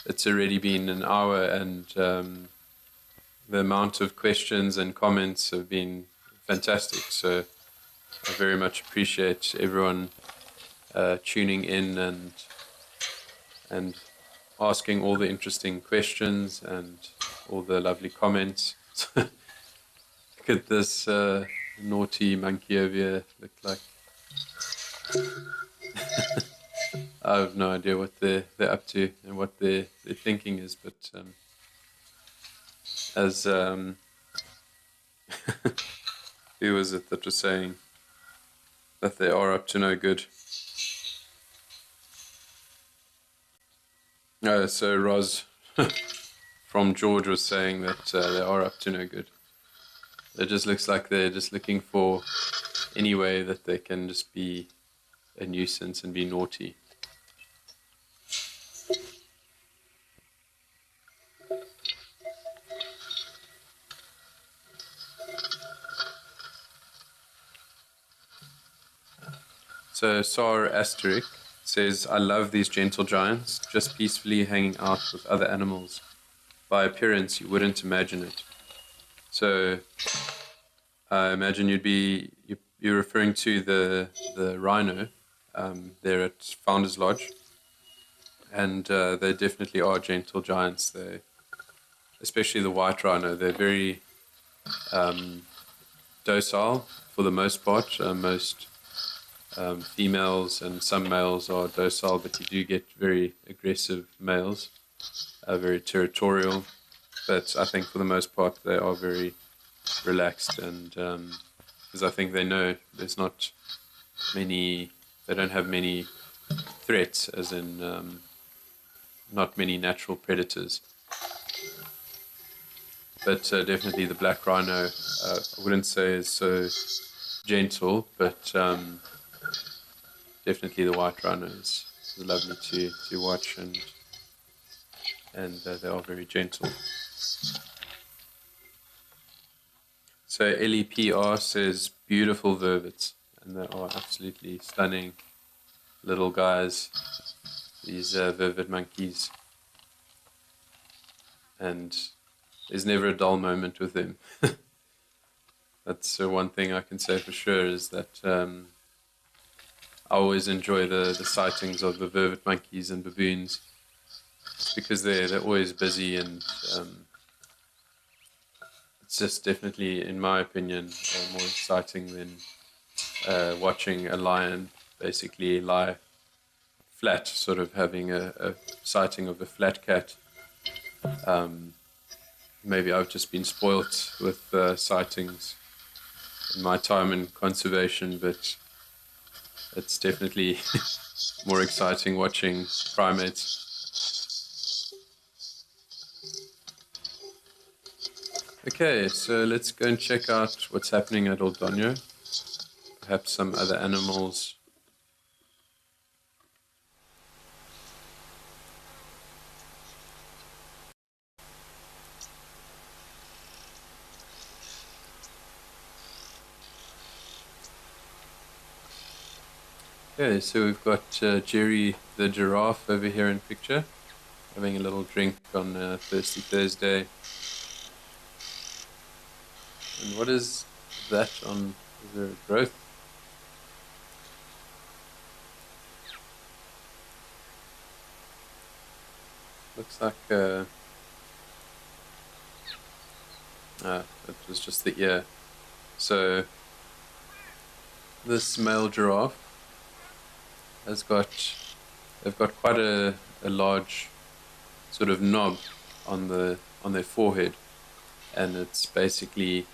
it's already been an hour, and the amount of questions and comments have been fantastic. So I very much appreciate everyone tuning in and asking all the interesting questions and all the lovely comments. Look at this naughty monkey over here. Look like I have no idea what they're up to and what their thinking is, but as who was it that was saying that they are up to no good? So Roz from George was saying that they are up to no good. It just looks like they're just looking for any way that they can just be a nuisance and be naughty. So Sar Asterisk says, I love these gentle giants, just peacefully hanging out with other animals. By appearance, you wouldn't imagine it. So I imagine you're referring to the rhino there at Founders Lodge, and they definitely are gentle giants. They, especially the white rhino, they're very docile for the most part. Most females and some males are docile, but you do get very aggressive males, very territorial. But I think for the most part they are very relaxed, and because I think they know there's not many, they don't have many threats, as in not many natural predators. But definitely the black rhino, I wouldn't say is so gentle, but definitely the white rhino is lovely to watch, and they are very gentle. So LEPR says beautiful vervets, and they are absolutely stunning little guys, these vervet monkeys. And there's never a dull moment with them. That's one thing I can say for sure, is that I always enjoy the sightings of the vervet monkeys and baboons. It's because they're always busy, and it's just definitely, in my opinion, more exciting than watching a lion basically lie flat, sort of having a sighting of a flat cat. Maybe I've just been spoilt with sightings in my time in conservation, but it's definitely more exciting watching primates. Okay, so let's go and check out what's happening at Old Donyo. Perhaps some other animals. Okay, so we've got Jerry the giraffe over here in picture, having a little drink on Thirsty Thursday. And what is that on? Is there a growth? Looks like it was just the ear. So this male giraffe they've got quite a large sort of knob on their forehead, and it's basically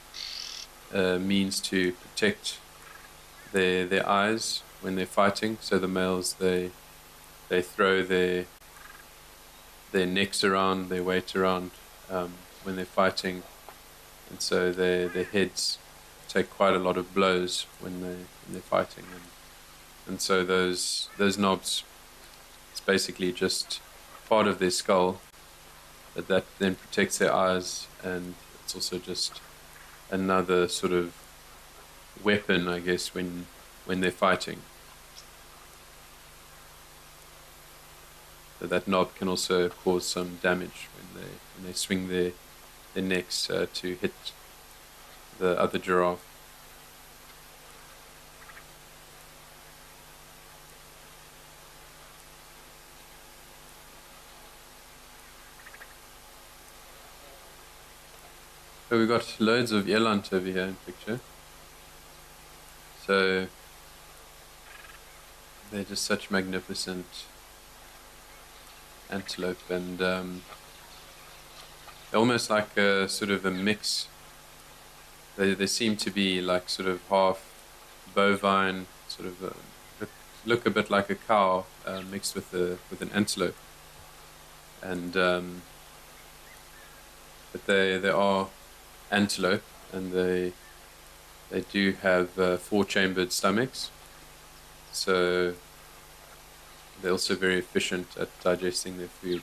a means to protect their eyes when they're fighting. So the males they throw their necks around, their weight around when they're fighting, and so their heads take quite a lot of blows when they're fighting, and so those knobs, it's basically just part of their skull that then protects their eyes, and it's also just another sort of weapon, I guess, when they're fighting. So that knob can also cause some damage when they swing their necks to hit the other giraffe. So we've got loads of eland over here in picture. So they're just such magnificent antelope, and they're almost like a sort of a mix. They seem to be like sort of half bovine, sort of look a bit like a cow mixed with an antelope, and but they are antelope, and they do have 4-chambered stomachs, so they're also very efficient at digesting their food.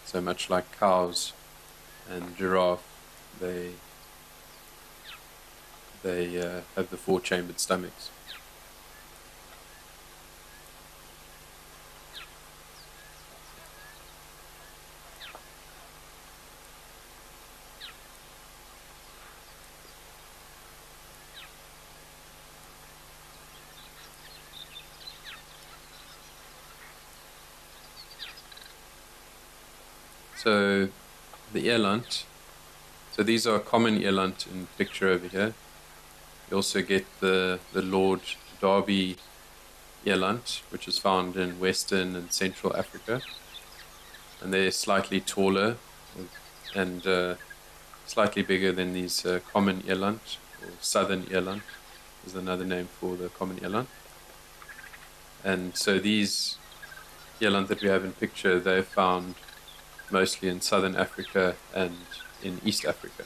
So much like cows and giraffe, they have the 4-chambered stomachs. So the eland, so these are common eland in picture over here. You also get the Lord Derby eland, which is found in Western and Central Africa, and they're slightly taller and slightly bigger than these common eland, or southern eland is another name for the common eland. And so these eland that we have in picture, they're found mostly in southern Africa and in East Africa.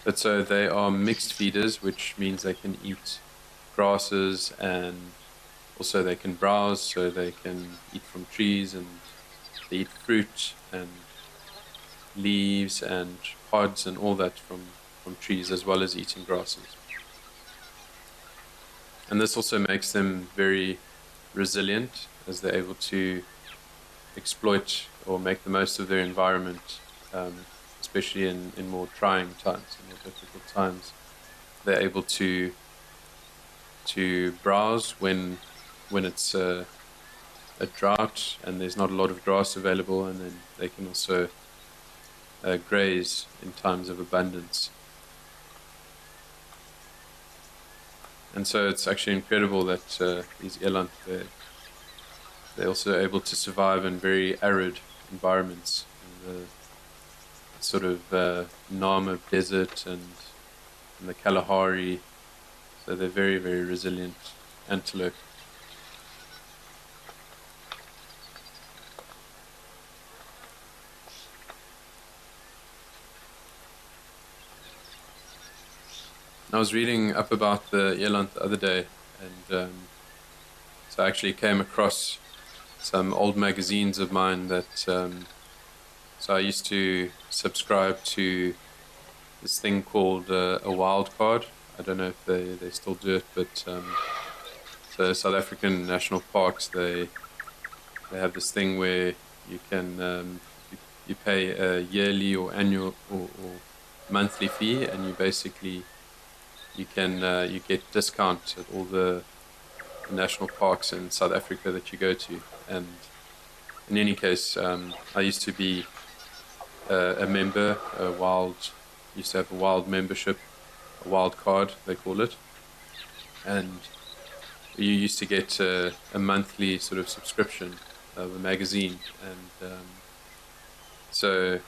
But so they are mixed feeders, which means they can eat grasses and also they can browse, so they can eat from trees, and they eat fruit and leaves and pods and all that from trees, as well as eating grasses. And this also makes them very resilient, as they're able to exploit or make the most of their environment, especially in more trying times, in more difficult times. They're able to browse when it's a drought and there's not a lot of grass available, and then they can also graze in times of abundance. And so it's actually incredible that these eland, they're also able to survive in very arid environments, in the sort of Nama desert and in the Kalahari. So they're very, very resilient antelope. I was reading up about the eland the other day, and so I actually came across some old magazines of mine that, so I used to subscribe to this thing called a wild card. I don't know if they still do it, but so South African national parks, they have this thing where you can you pay a yearly or annual or monthly fee, and you basically you get discounts at all the national parks in South Africa that you go to. And in any case, I used to be a member, used to have a wild membership, a wild card they call it, and you used to get a monthly sort of subscription of a magazine. And so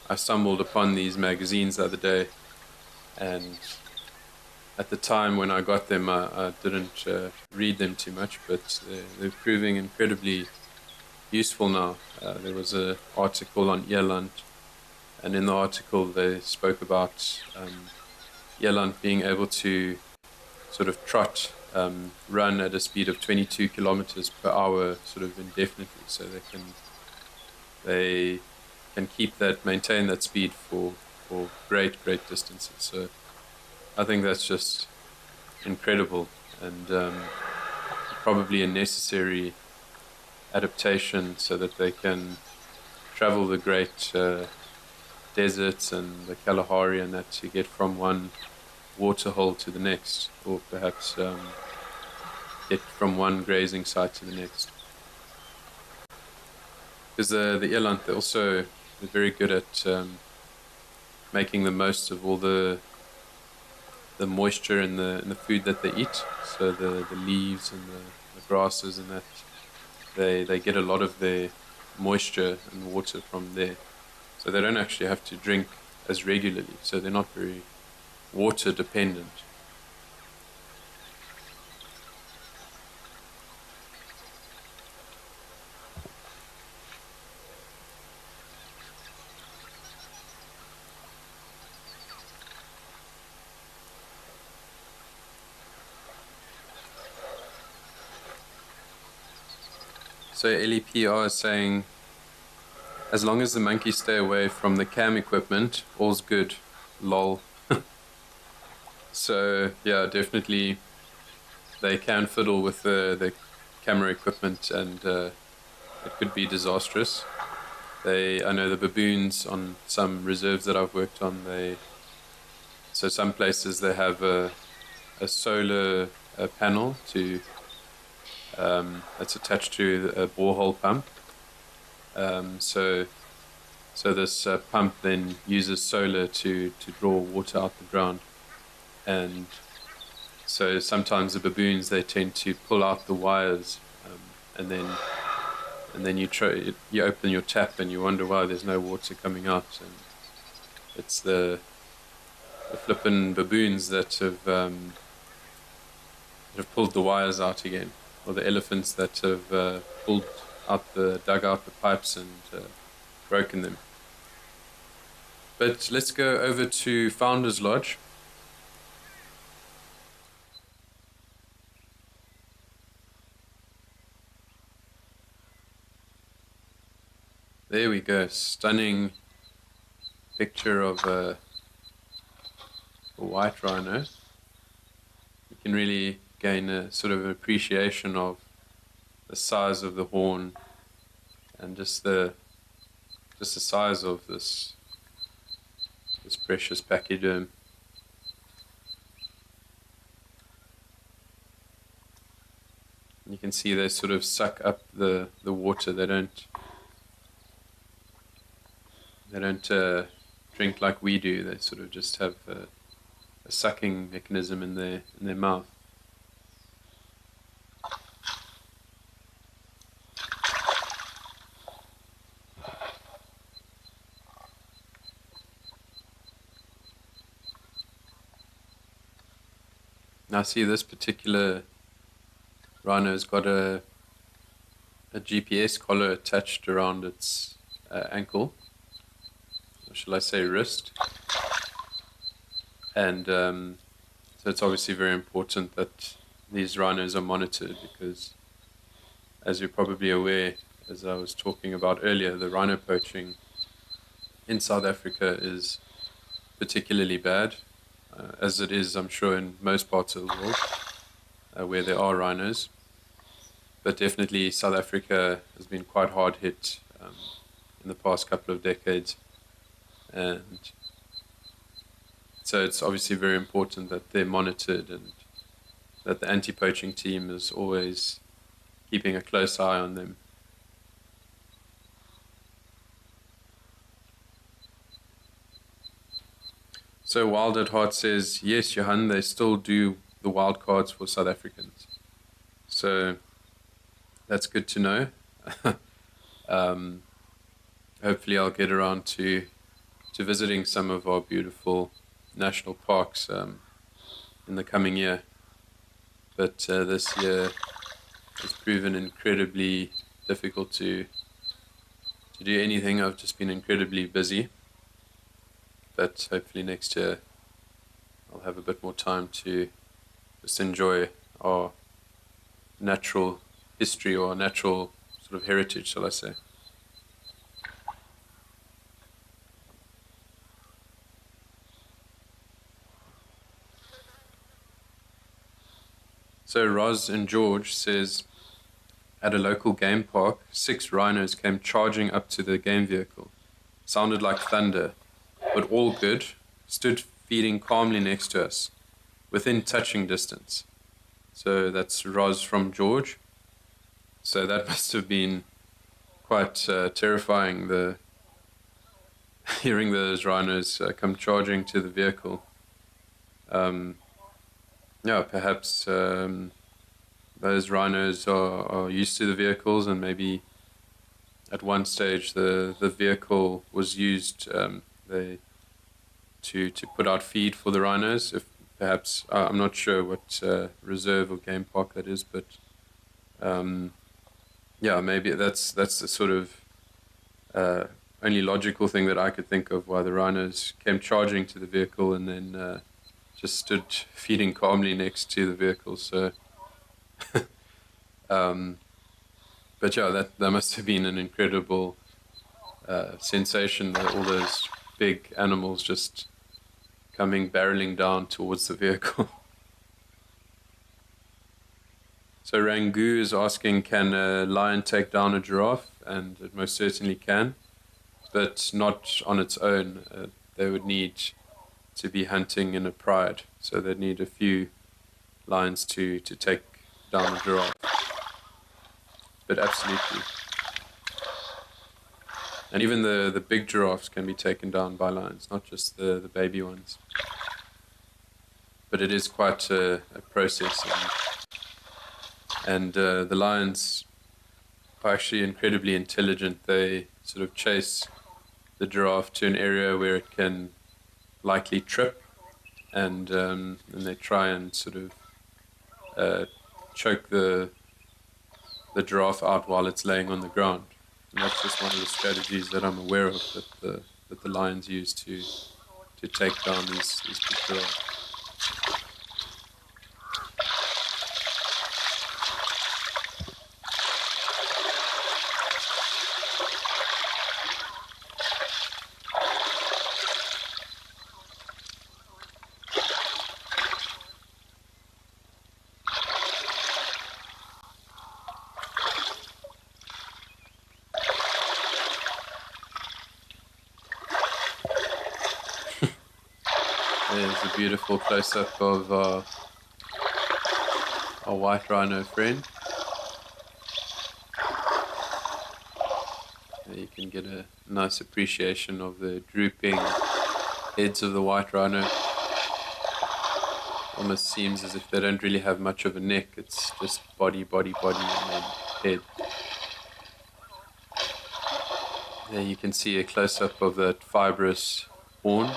I stumbled upon these magazines the other day, and at the time when I got them, I didn't read them too much, but they're proving incredibly useful now. There was an article on eland, and in the article they spoke about eland being able to sort of run at a speed of 22 kilometers per hour, sort of indefinitely. So they can maintain that speed for great distances. So I think that's just incredible, and probably a necessary adaptation so that they can travel the great deserts and the Kalahari and that, to get from one waterhole to the next, or perhaps get from one grazing site to the next. Because the eland, they're very good at making the most of all the moisture in the food that they eat. So the leaves and the grasses and that, they get a lot of their moisture and water from there. So they don't actually have to drink as regularly, so they're not very water dependent. So LEPR is saying, as long as the monkeys stay away from the cam equipment, all's good. Lol. So yeah, definitely they can fiddle with the camera equipment, and it could be disastrous. I know the baboons on some reserves that I've worked on, so some places they have a solar panel that's attached to a borehole pump. So this pump then uses solar to draw water out the ground, and so sometimes the baboons, they tend to pull out the wires, and then you open your tap and you wonder why there's no water coming out, and it's the flippin' baboons that have pulled the wires out again, or the elephants that have dug out the pipes and broken them. But let's go over to Founders Lodge. There we go. Stunning picture of a white rhino. You can really gain a sort of appreciation of the size of the horn and just the size of this precious pachyderm. You can see they sort of suck up the water. They don't drink like we do. They sort of just have a sucking mechanism in their mouth. Now see, this particular rhino's got a GPS collar attached around its ankle, or shall I say wrist, and so it's obviously very important that these rhinos are monitored, because as you're probably aware, as I was talking about earlier, the rhino poaching in South Africa is particularly bad, as it is, I'm sure, in most parts of the world where there are rhinos. But definitely South Africa has been quite hard hit in the past couple of decades. And so it's obviously very important that they're monitored and that the anti-poaching team is always keeping a close eye on them. So Wild at Heart says, yes, Johan, they still do the wild cards for South Africans. So that's good to know. Hopefully I'll get around to visiting some of our beautiful national parks in the coming year. But this year has proven incredibly difficult to do anything. I've just been incredibly busy. But hopefully next year I'll have a bit more time to just enjoy our natural history, or natural sort of heritage, shall I say. So Roz and George says, at a local game park, 6 rhinos came charging up to the game vehicle. Sounded like thunder, but all good, stood feeding calmly next to us, within touching distance. So that's Roz from George. So that must have been quite terrifying, hearing those rhinos come charging to the vehicle. Yeah, perhaps those rhinos are used to the vehicles, and maybe at one stage the vehicle was used to put out feed for the rhinos. If perhaps I'm not sure what reserve or game park that is, but yeah, maybe that's the sort of only logical thing that I could think of, why the rhinos came charging to the vehicle and then just stood feeding calmly next to the vehicle. So, but yeah, that must have been an incredible sensation, that all those big animals just coming barreling down towards the vehicle. So Rangu is asking, can a lion take down a giraffe? And it most certainly can, but not on its own. They would need to be hunting in a pride, so they'd need a few lions to take down a giraffe. But absolutely. And even the big giraffes can be taken down by lions, not just the baby ones. But it is quite a process. And the lions are actually incredibly intelligent. They sort of chase the giraffe to an area where it can likely trip, and they try and sort of choke the giraffe out while it's laying on the ground. And that's just one of the strategies that I'm aware of that the lions use to take down these big giraffes. There's a beautiful close-up of our white rhino friend. There you can get a nice appreciation of the drooping heads of the white rhino. Almost seems as if they don't really have much of a neck. It's just body, body, body, and then head. There you can see a close-up of that fibrous horn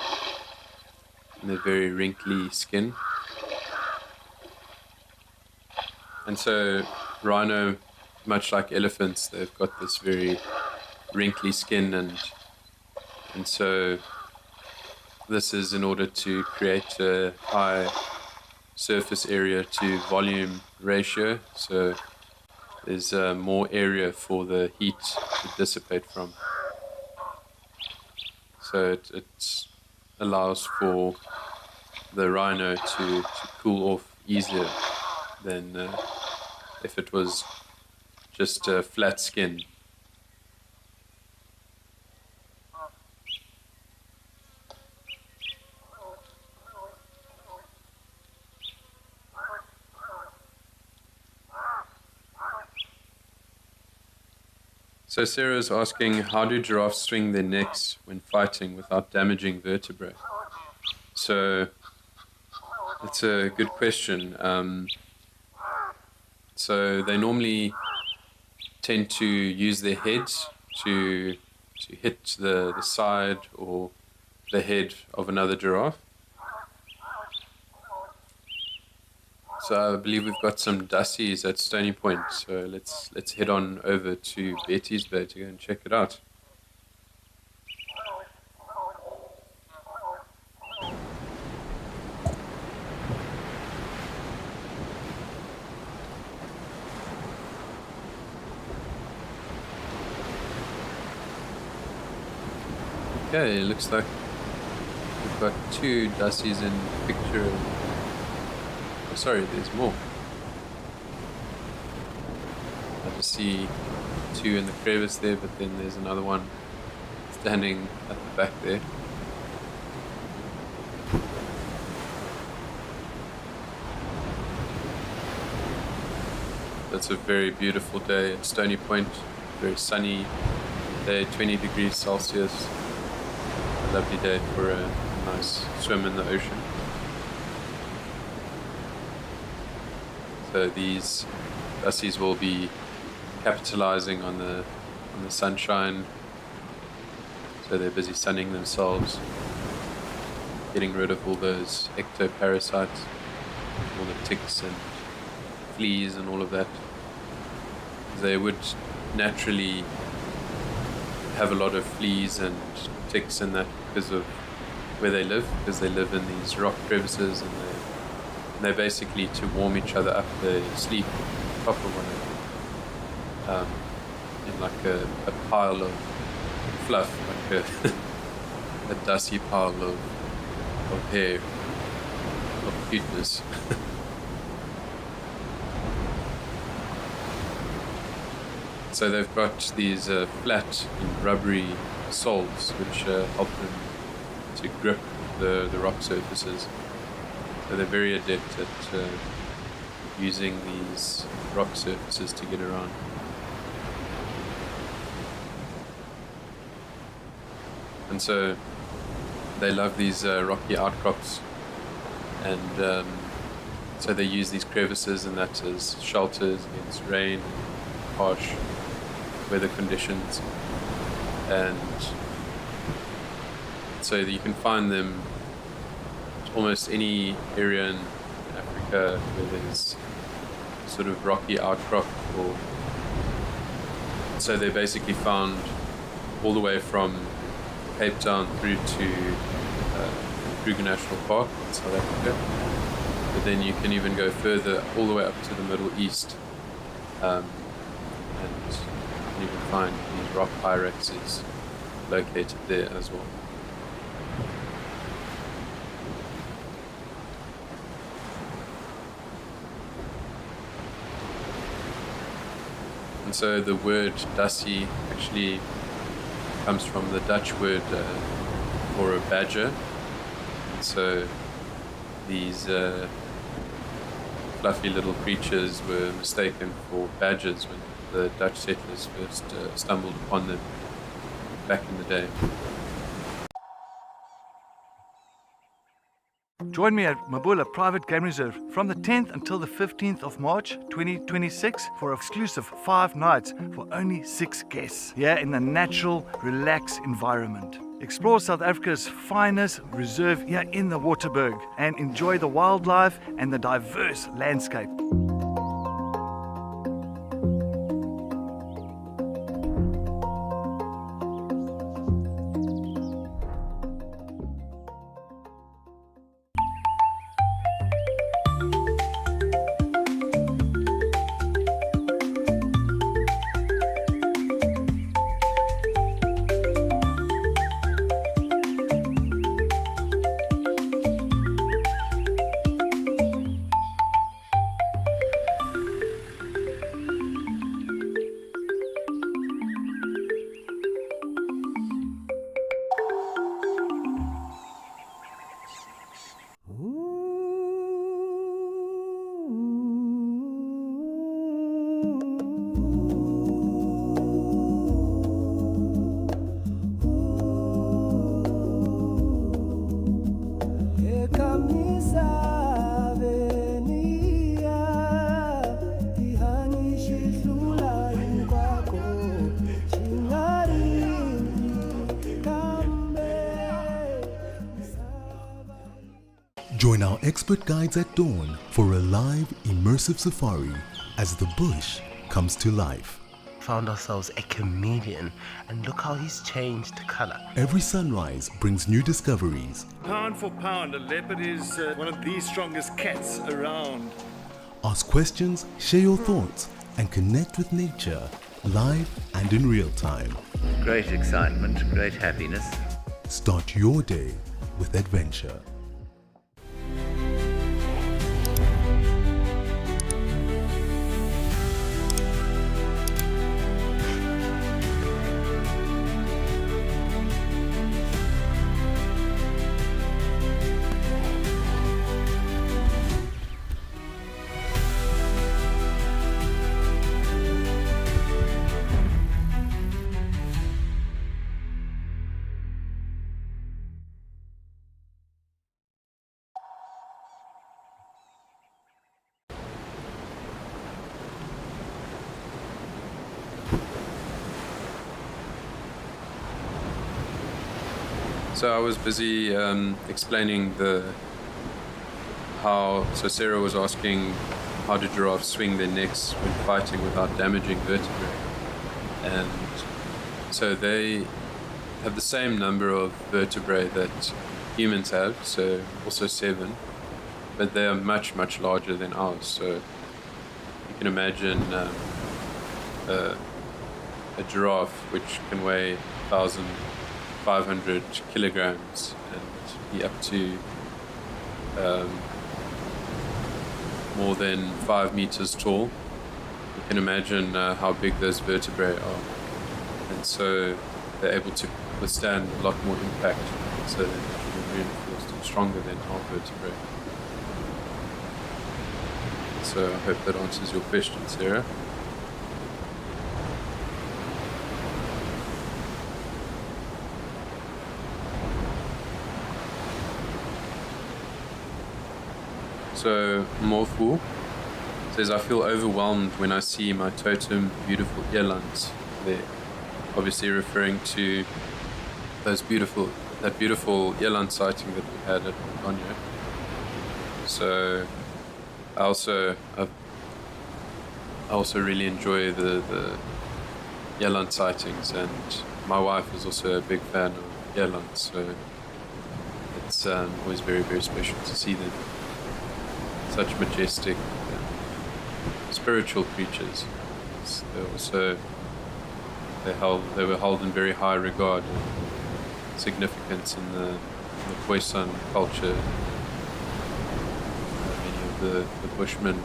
and the very wrinkly skin. And so rhino, much like elephants, they've got this very wrinkly skin, and so this is in order to create a high surface area to volume ratio, so there's more area for the heat to dissipate from. So it allows for the rhino to cool off easier than if it was just a flat skin. So Sarah is asking, how do giraffes swing their necks when fighting without damaging vertebrae? So it's a good question. So they normally tend to use their heads to hit the side or the head of another giraffe. So I believe we've got some Dussies at Stony Point, so let's head on over to Betty's Bay to go and check it out. Okay, it looks like we've got two Dussies in the picture. Oh, sorry, there's more. I just see two in the crevice there, but then there's another one standing at the back there. It's a very beautiful day at Stony Point, very sunny day, 20 degrees Celsius. A lovely day for a nice swim in the ocean. So these Dussies will be capitalizing on the sunshine. So they're busy sunning themselves, getting rid of all those ectoparasites, all the ticks and fleas and all of that. They would naturally have a lot of fleas and ticks and that because of where they live, because they live in these rock crevices, and they basically, to warm each other up, they sleep on top of one another in like a pile of fluff, like a dusty pile of hair, of cuteness. So they've got these flat and rubbery soles which help them to grip the rock surfaces. So they're very adept at using these rock surfaces to get around. And so they love these rocky outcrops, and so they use these crevices and that as shelters against rain, harsh weather conditions. And so you can find them almost any area in Africa where there's sort of rocky outcrop, or so they're basically found all the way from Cape Town through to Kruger National Park in South Africa, but then you can even go further all the way up to the Middle East, and you can find these rock hyraxes located there as well. And so the word Dussie actually comes from the Dutch word for a badger. And so these fluffy little creatures were mistaken for badgers when the Dutch settlers first stumbled upon them back in the day. Join me at Mabula Private Game Reserve from the 10th until the 15th of March 2026 for exclusive 5 nights for only 6 guests here in the natural, relaxed environment. Explore South Africa's finest reserve here in the Waterberg and enjoy the wildlife and the diverse landscape. Join our expert guides at dawn for a live, immersive safari as the bush comes to life. Found ourselves a chameleon, and look how he's changed color. Every sunrise brings new discoveries. Pound for pound, a leopard is one of the strongest cats around. Ask questions, share your thoughts, and connect with nature live and in real time. Great excitement, great happiness. Start your day with adventure. So I was busy explaining so Sarah was asking how do giraffes swing their necks when fighting without damaging vertebrae. And so they have the same number of vertebrae that humans have, so also 7, but they are much, much larger than ours. So you can imagine a giraffe which can weigh 1,500 kilograms and be up to more than 5 meters tall. You can imagine how big those vertebrae are, and so they're able to withstand a lot more impact, so they're naturally reinforced and stronger than our vertebrae. So I hope that answers your question, Sarah. So Morfu says, I feel overwhelmed when I see my totem beautiful earlines there. Obviously referring to that beautiful earline sighting that we had at Montgonio. So I also really enjoy the earline sightings, and my wife is also a big fan of earlines, so it's always very, very special to see them. Such majestic, spiritual creatures. They were held in very high regard and significance in the Khoisan culture. Many of the Bushmen,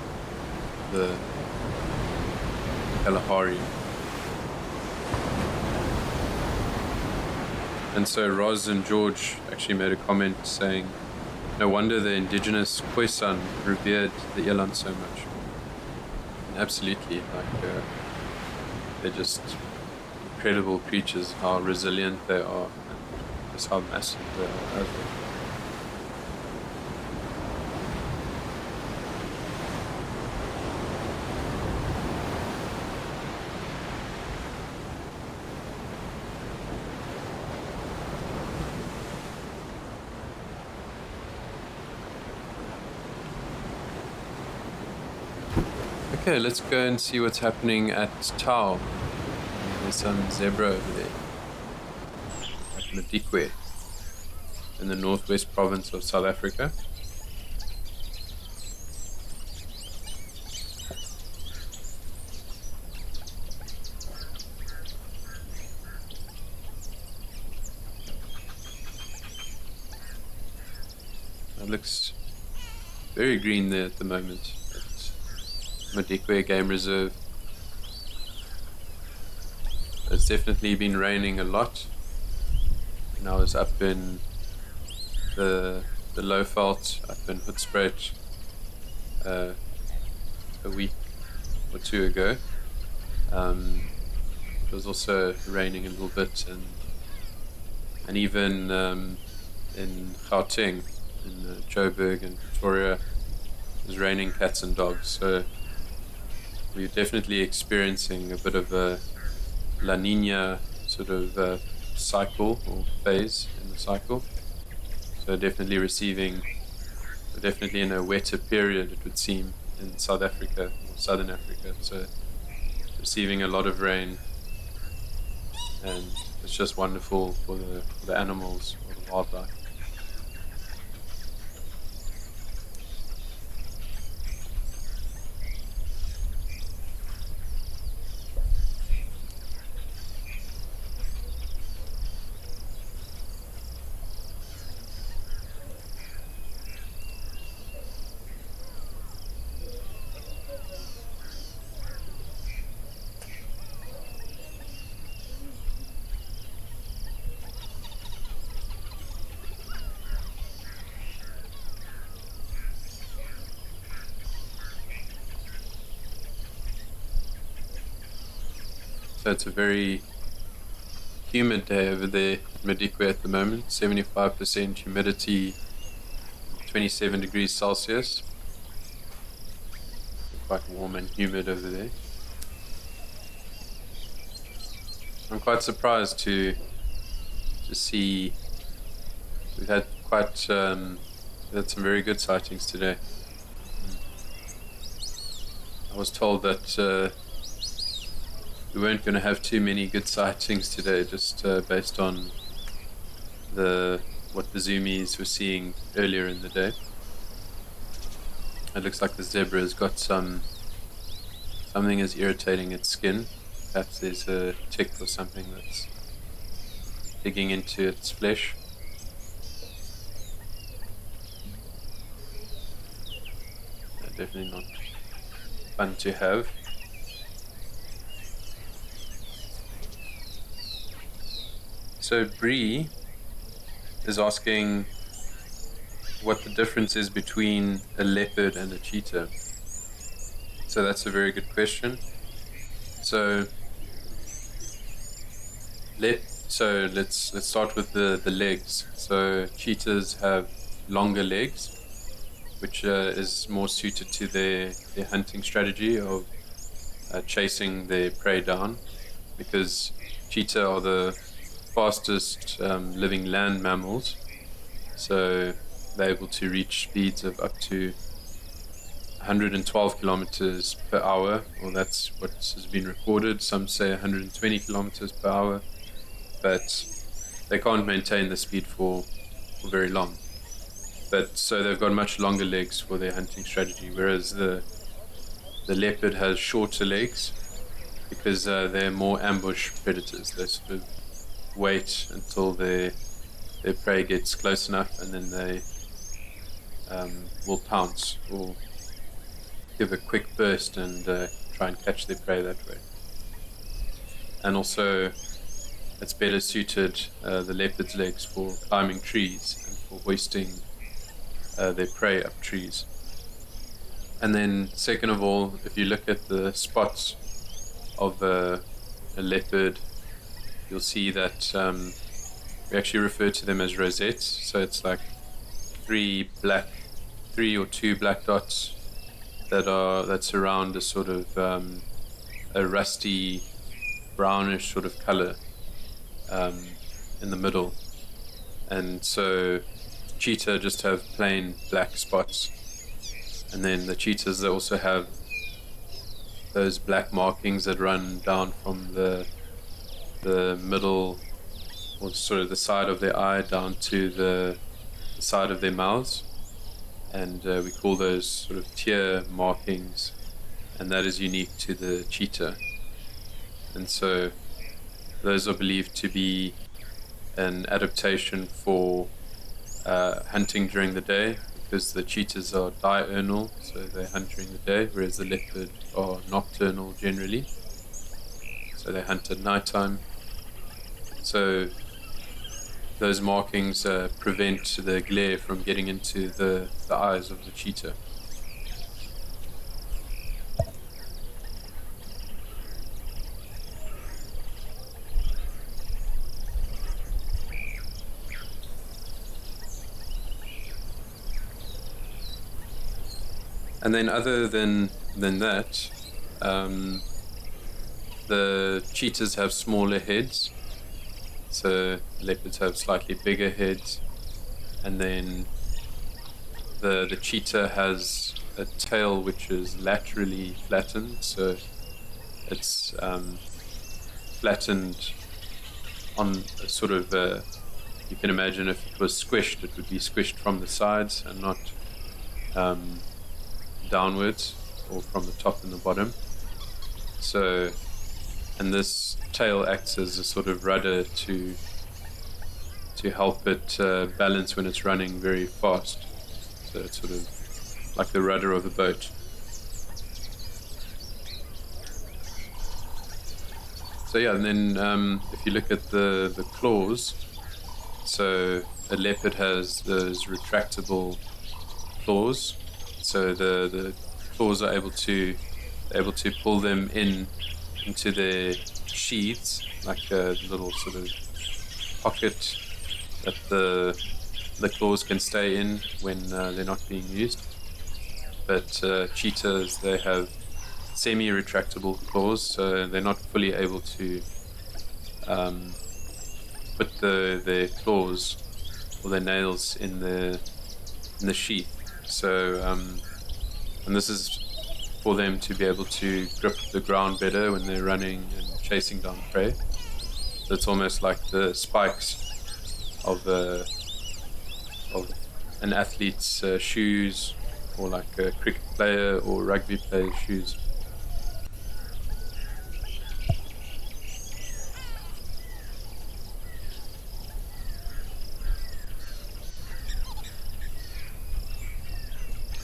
the Kalahari. And so Roz and George actually made a comment saying No wonder the indigenous Khoisan revered the eland so much. Absolutely, they're just incredible creatures, how resilient they are, and just how massive they are as well. Okay, let's go and see what's happening at Tau. There's some zebra over there. At Madikwe, in the northwest province of South Africa. It looks very green there at the moment. Madikwe Game Reserve. It's definitely been raining a lot. And I was up in the Lowveld, up in Hoedspruit a week or two ago. It was also raining a little bit, and even in Gauteng, in Joburg and Pretoria, it was raining cats and dogs. So we're definitely experiencing a bit of a La Nina sort of cycle or phase in the cycle. So definitely in a wetter period, it would seem, in South Africa or Southern Africa. So receiving a lot of rain, and it's just wonderful for the animals or the wildlife. So it's a very humid day over there at Madikwe at the moment. 75% humidity, 27 degrees Celsius. Quite warm and humid over there. I'm quite surprised to see we've had some very good sightings today. I was told that we weren't going to have too many good sightings today, just based on what the zoomies were seeing earlier in the day. It looks like the zebra has got something is irritating its skin. Perhaps there's a tick or something that's digging into its flesh. Definitely not fun to have. So Bree is asking what the difference is between a leopard and a cheetah. So that's a very good question. So let's start with the legs. So cheetahs have longer legs, which is more suited to their hunting strategy of chasing their prey down, because cheetah are the fastest living land mammals, so they're able to reach speeds of up to 112 kilometers per hour, or that's what has been recorded. Some say 120 kilometers per hour, but they can't maintain the speed for very long. But so they've got much longer legs for their hunting strategy, whereas the leopard has shorter legs because they're more ambush predators. They sort of wait until their prey gets close enough, and then they will pounce or give a quick burst and try and catch their prey that way. And also it's better suited, the leopard's legs, for climbing trees and for hoisting their prey up trees. And then second of all, if you look at the spots of a leopard, you'll see that we actually refer to them as rosettes. So it's like three or two black dots that surround a sort of a rusty brownish sort of color in the middle. And so cheetah just have plain black spots, and then the cheetahs, they also have those black markings that run down from the middle, or sort of the side of their eye, down to the side of their mouths, and we call those sort of tear markings, and that is unique to the cheetah. And so those are believed to be an adaptation for hunting during the day, because the cheetahs are diurnal, so they hunt during the day, whereas the leopard are nocturnal generally, so they hunt at night time. So those markings prevent the glare from getting into the eyes of the cheetah. And then other than that, the cheetahs have smaller heads, so leopards have slightly bigger heads, and then the cheetah has a tail which is laterally flattened, so it's flattened on a sort of you can imagine if it was squished, it would be squished from the sides and not downwards, or from the top and the bottom. So, and this tail acts as a sort of rudder to help it balance when it's running very fast. So it's sort of like the rudder of a boat. So yeah, and then if you look at the claws, so a leopard has those retractable claws. So the claws are able to pull them into their sheaths, like a little sort of pocket that the claws can stay in when they're not being used. But cheetahs, they have semi-retractable claws, so they're not fully able to put their claws or their nails in the sheath. So, and this is for them to be able to grip the ground better when they're running and chasing down prey. So it's almost like the spikes of an athlete's shoes, or like a cricket player or rugby player's shoes.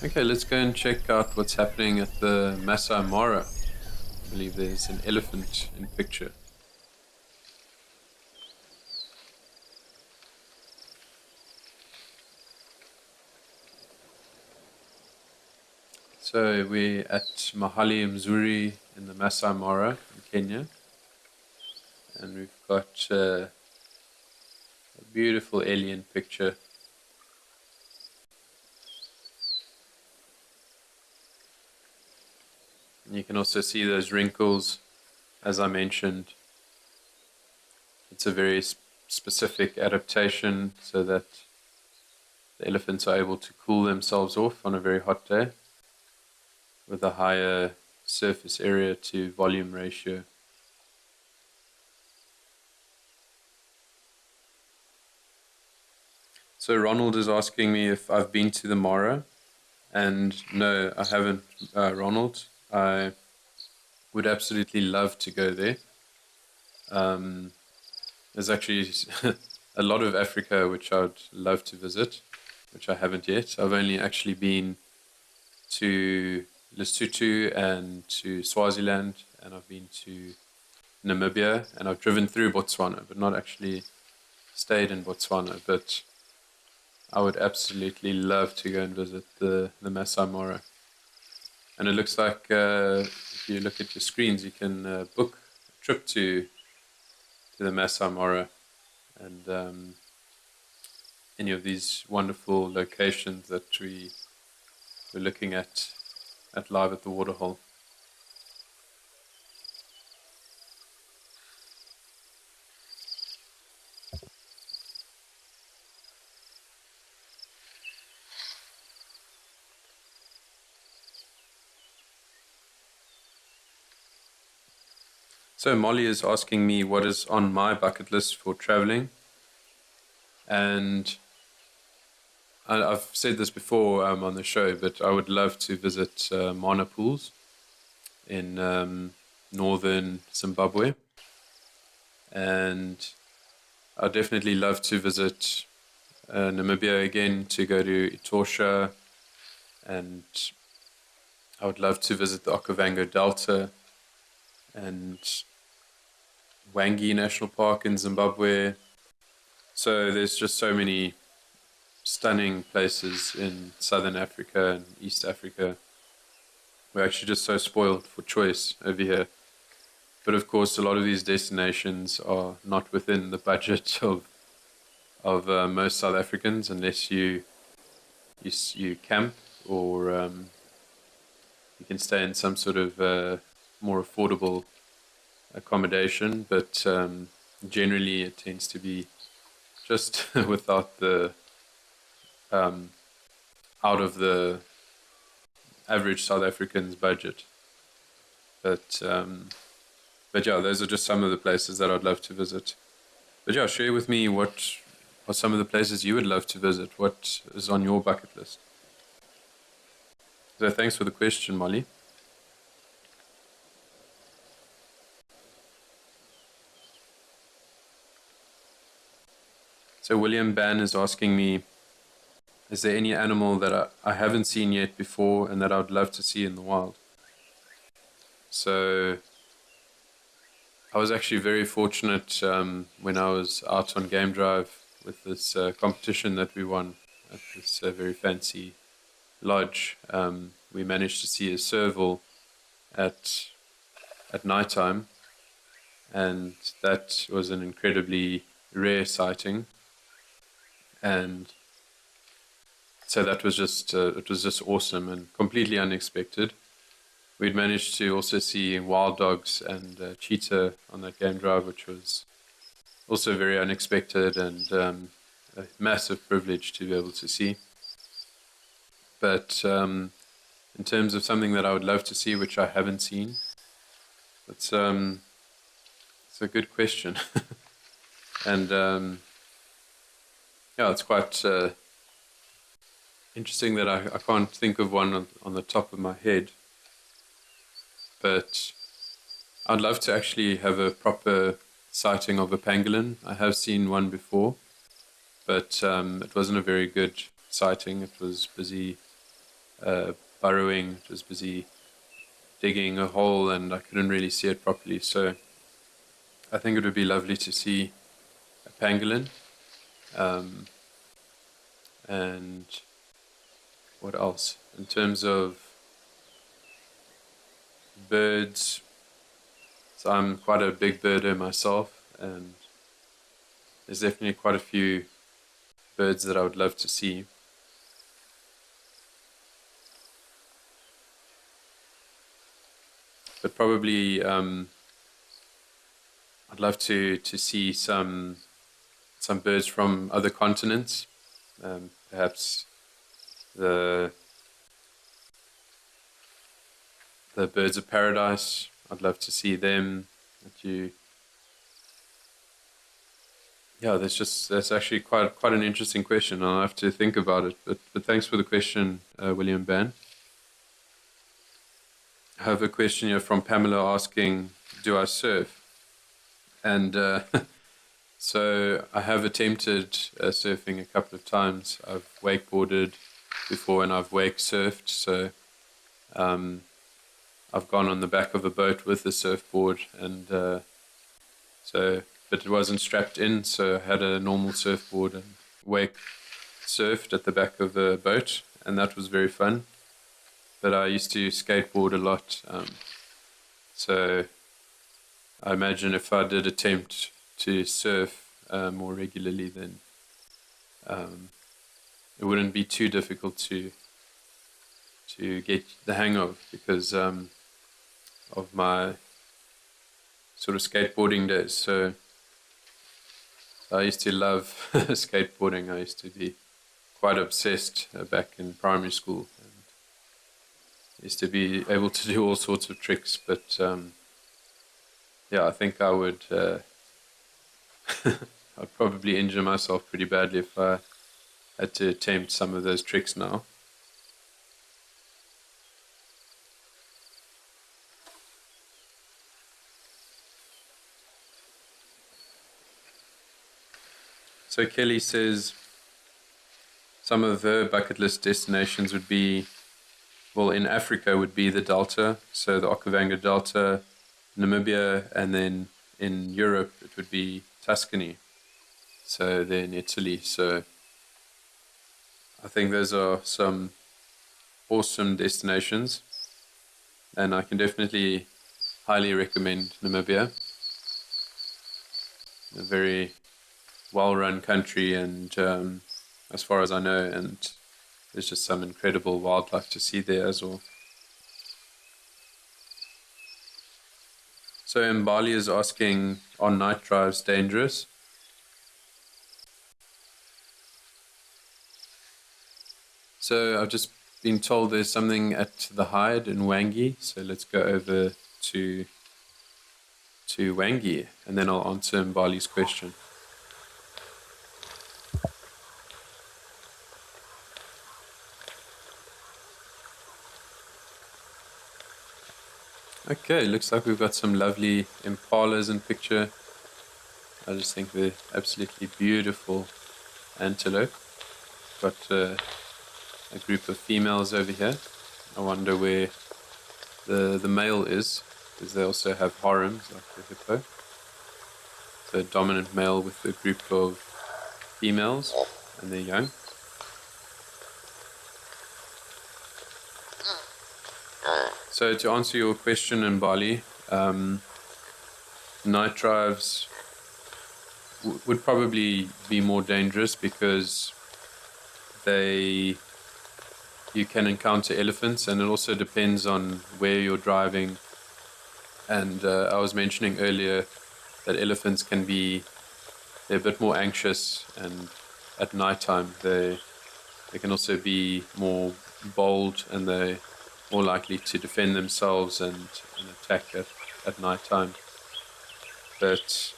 Okay, let's go and check out what's happening at the Masai Mara. I believe there's an elephant in picture. So we're at Mahali Mzuri in the Masai Mara in Kenya, and we've got a beautiful alien picture. And you can also see those wrinkles, as I mentioned. It's a very specific adaptation so that the elephants are able to cool themselves off on a very hot day with a higher surface area to volume ratio. So Ronald is asking me if I've been to the Mara, and no, I haven't, Ronald. I would absolutely love to go there. There's actually a lot of Africa which I would love to visit, which I haven't yet. I've only actually been to Lesotho and to Swaziland, and I've been to Namibia, and I've driven through Botswana, but not actually stayed in Botswana. But I would absolutely love to go and visit the Masai Mara. And it looks like if you look at your screens, you can book a trip to the Masai Mara and any of these wonderful locations that we're looking at live at the waterhole. So Molly is asking me what is on my bucket list for traveling, and I've said this before on the show, but I would love to visit Mana pools in northern Zimbabwe, and I'd definitely love to visit Namibia again, to go to Etosha, and I would love to visit the Okavango Delta and Wangi National Park in Zimbabwe. So there's just so many stunning places in Southern Africa and East Africa. We're actually just so spoiled for choice over here. But of course, a lot of these destinations are not within the budget of most South Africans, unless you camp or you can stay in some sort of more affordable accommodation. But generally, it tends to be just without the out of the average South African's budget. But yeah, those are just some of the places that I'd love to visit. But yeah, share with me what are some of the places you would love to visit. What is on your bucket list? So thanks for the question, Molly. So William Ban is asking me, is there any animal that I haven't seen yet before and that I would love to see in the wild? So I was actually very fortunate when I was out on Game Drive with this competition that we won at this very fancy lodge. We managed to see a serval at nighttime, and that was an incredibly rare sighting. And so that was just it was just awesome and completely unexpected. We'd managed to also see wild dogs and cheetah on that Game Drive, which was also very unexpected and a massive privilege to be able to see. But in terms of something that I would love to see, which I haven't seen, it's a good question. And yeah, it's quite interesting that I can't think of one on the top of my head. But I'd love to actually have a proper sighting of a pangolin. I have seen one before, but it wasn't a very good sighting. It was busy burrowing, it was busy digging a hole, and I couldn't really see it properly. So I think it would be lovely to see a pangolin. And what else? In terms of birds, so I'm quite a big birder myself, and there's definitely quite a few birds that I would love to see. But probably I'd love to see some birds from other continents, perhaps the birds of paradise. I'd love to see them. That's actually quite an interesting question. I'll have to think about it. But thanks for the question, William Ban. I have a question here from Pamela asking, do I surf? And so I have attempted surfing a couple of times. I've wakeboarded before and I've wake surfed. So I've gone on the back of a boat with a surfboard, and but it wasn't strapped in, so I had a normal surfboard and wake surfed at the back of a boat, and that was very fun. But I used to skateboard a lot, so I imagine if I did attempt to surf more regularly, then it wouldn't be too difficult to get the hang of, because of my sort of skateboarding days. So I used to love skateboarding. I used to be quite obsessed back in primary school, and used to be able to do all sorts of tricks. But yeah, I think I would I'd probably injure myself pretty badly if I had to attempt some of those tricks now. So Kelly says some of her bucket list destinations would be, well, in Africa would be the Delta, so the Okavango Delta, Namibia, and then in Europe it would be Tuscany, so they're in Italy. So I think those are some awesome destinations, and I can definitely highly recommend Namibia. A very well-run country, and as far as I know, and there's just some incredible wildlife to see there as well. So Mbali is asking, are night drives dangerous? So I've just been told there's something at the Hyde in Wangi, so let's go over to Wangi, and then I'll answer Mbali's question. Okay, looks like we've got some lovely impalas in picture. I just think they're absolutely beautiful antelope. Got a group of females over here. I wonder where the male is, because they also have harems like the hippo. So a dominant male with a group of females, and they're young. So to answer your question in Bali, night drives would probably be more dangerous, because you can encounter elephants, and it also depends on where you're driving. And I was mentioning earlier that elephants they're a bit more anxious, and at nighttime they can also be more bold, and they're more likely to defend themselves and attack at nighttime. But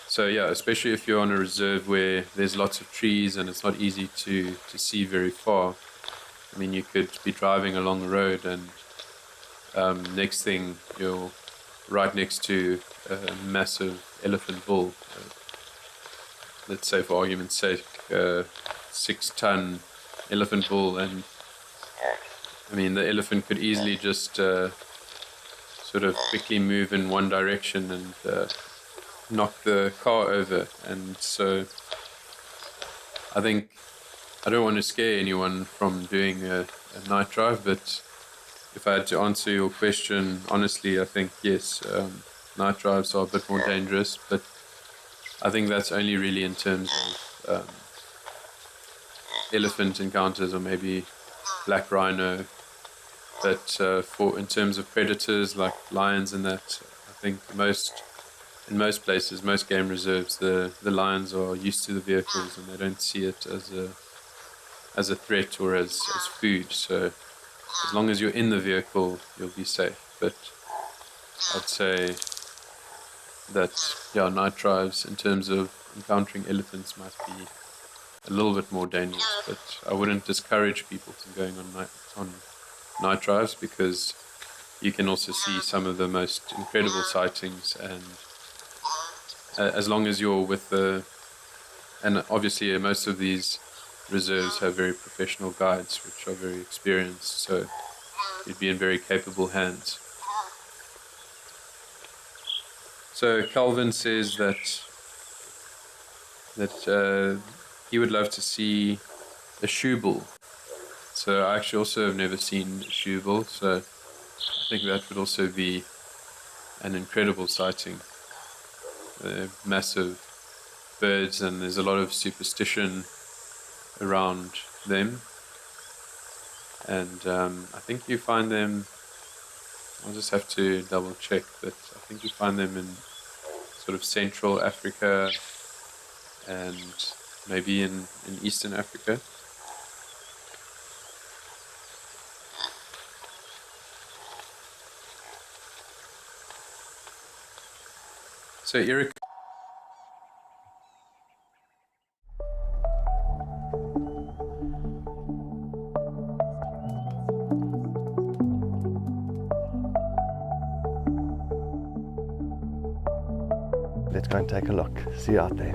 so yeah, especially if you're on a reserve where there's lots of trees and it's not easy to see very far. I mean, you could be driving along the road, and next thing you're right next to a massive elephant bull. Let's say, for argument's sake, 6-ton elephant bull, and I mean, the elephant could easily just sort of quickly move in one direction and knock the car over. And so I think I don't want to scare anyone from doing a night drive, but if I had to answer your question honestly, I think yes, night drives are a bit more dangerous, but I think that's only really in terms of elephant encounters, or maybe black rhino. But in terms of predators like lions and that, I think in most places, most game reserves, the lions are used to the vehicles, and they don't see it as a threat or as food. So as long as you're in the vehicle, you'll be safe. But I'd say that night drives in terms of encountering elephants might be a little bit more dangerous. But I wouldn't discourage people from going on night drives, because you can also see some of the most incredible sightings, and as long as you're with and obviously most of these reserves have very professional guides which are very experienced, so you'd be in very capable hands. So Calvin says that he would love to see a shoe bull. So I actually also have never seen a shoe bull, so I think that would also be an incredible sighting. They're massive birds, and there's a lot of superstition around them. And I think you find them, I'll just have to double check, but I think you find them in sort of Central Africa and maybe in Eastern Africa. So Eric, Let's go and take a look. See you out there.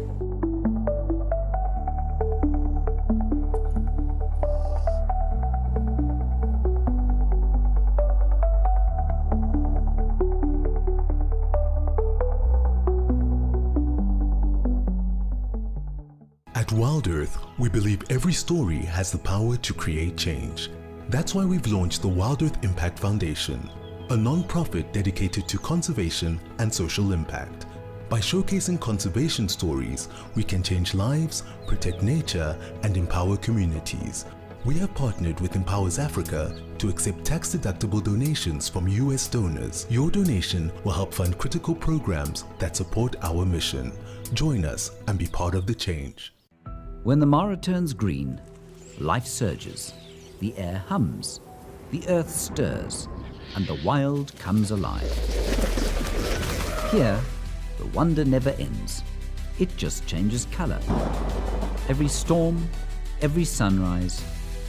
At Wild Earth, we believe every story has the power to create change. That's why we've launched the Wild Earth Impact Foundation, a non-profit dedicated to conservation and social impact. By showcasing conservation stories, we can change lives, protect nature, and empower communities. We have partnered with Empowers Africa to accept tax-deductible donations from US donors. Your donation will help fund critical programs that support our mission. Join us and be part of the change. When the Mara turns green, life surges, the air hums, the earth stirs, and the wild comes alive. Here, the wonder never ends. It just changes color. Every storm, every sunrise,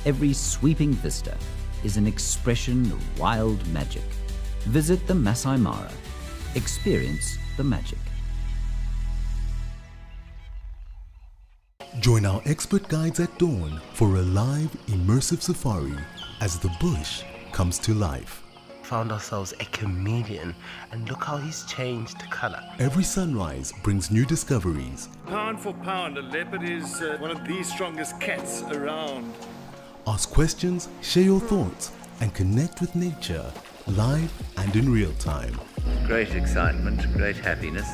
every sweeping vista is an expression of wild magic. Visit the Masai Mara. Experience the magic. Join our expert guides at dawn for a live, immersive safari as the bush comes to life. Found ourselves a chameleon, and look how he's changed color. Every sunrise brings new discoveries. Pound for pound, a leopard is one of the strongest cats around. Ask questions, share your thoughts, and connect with nature, live and in real time. Great excitement, great happiness.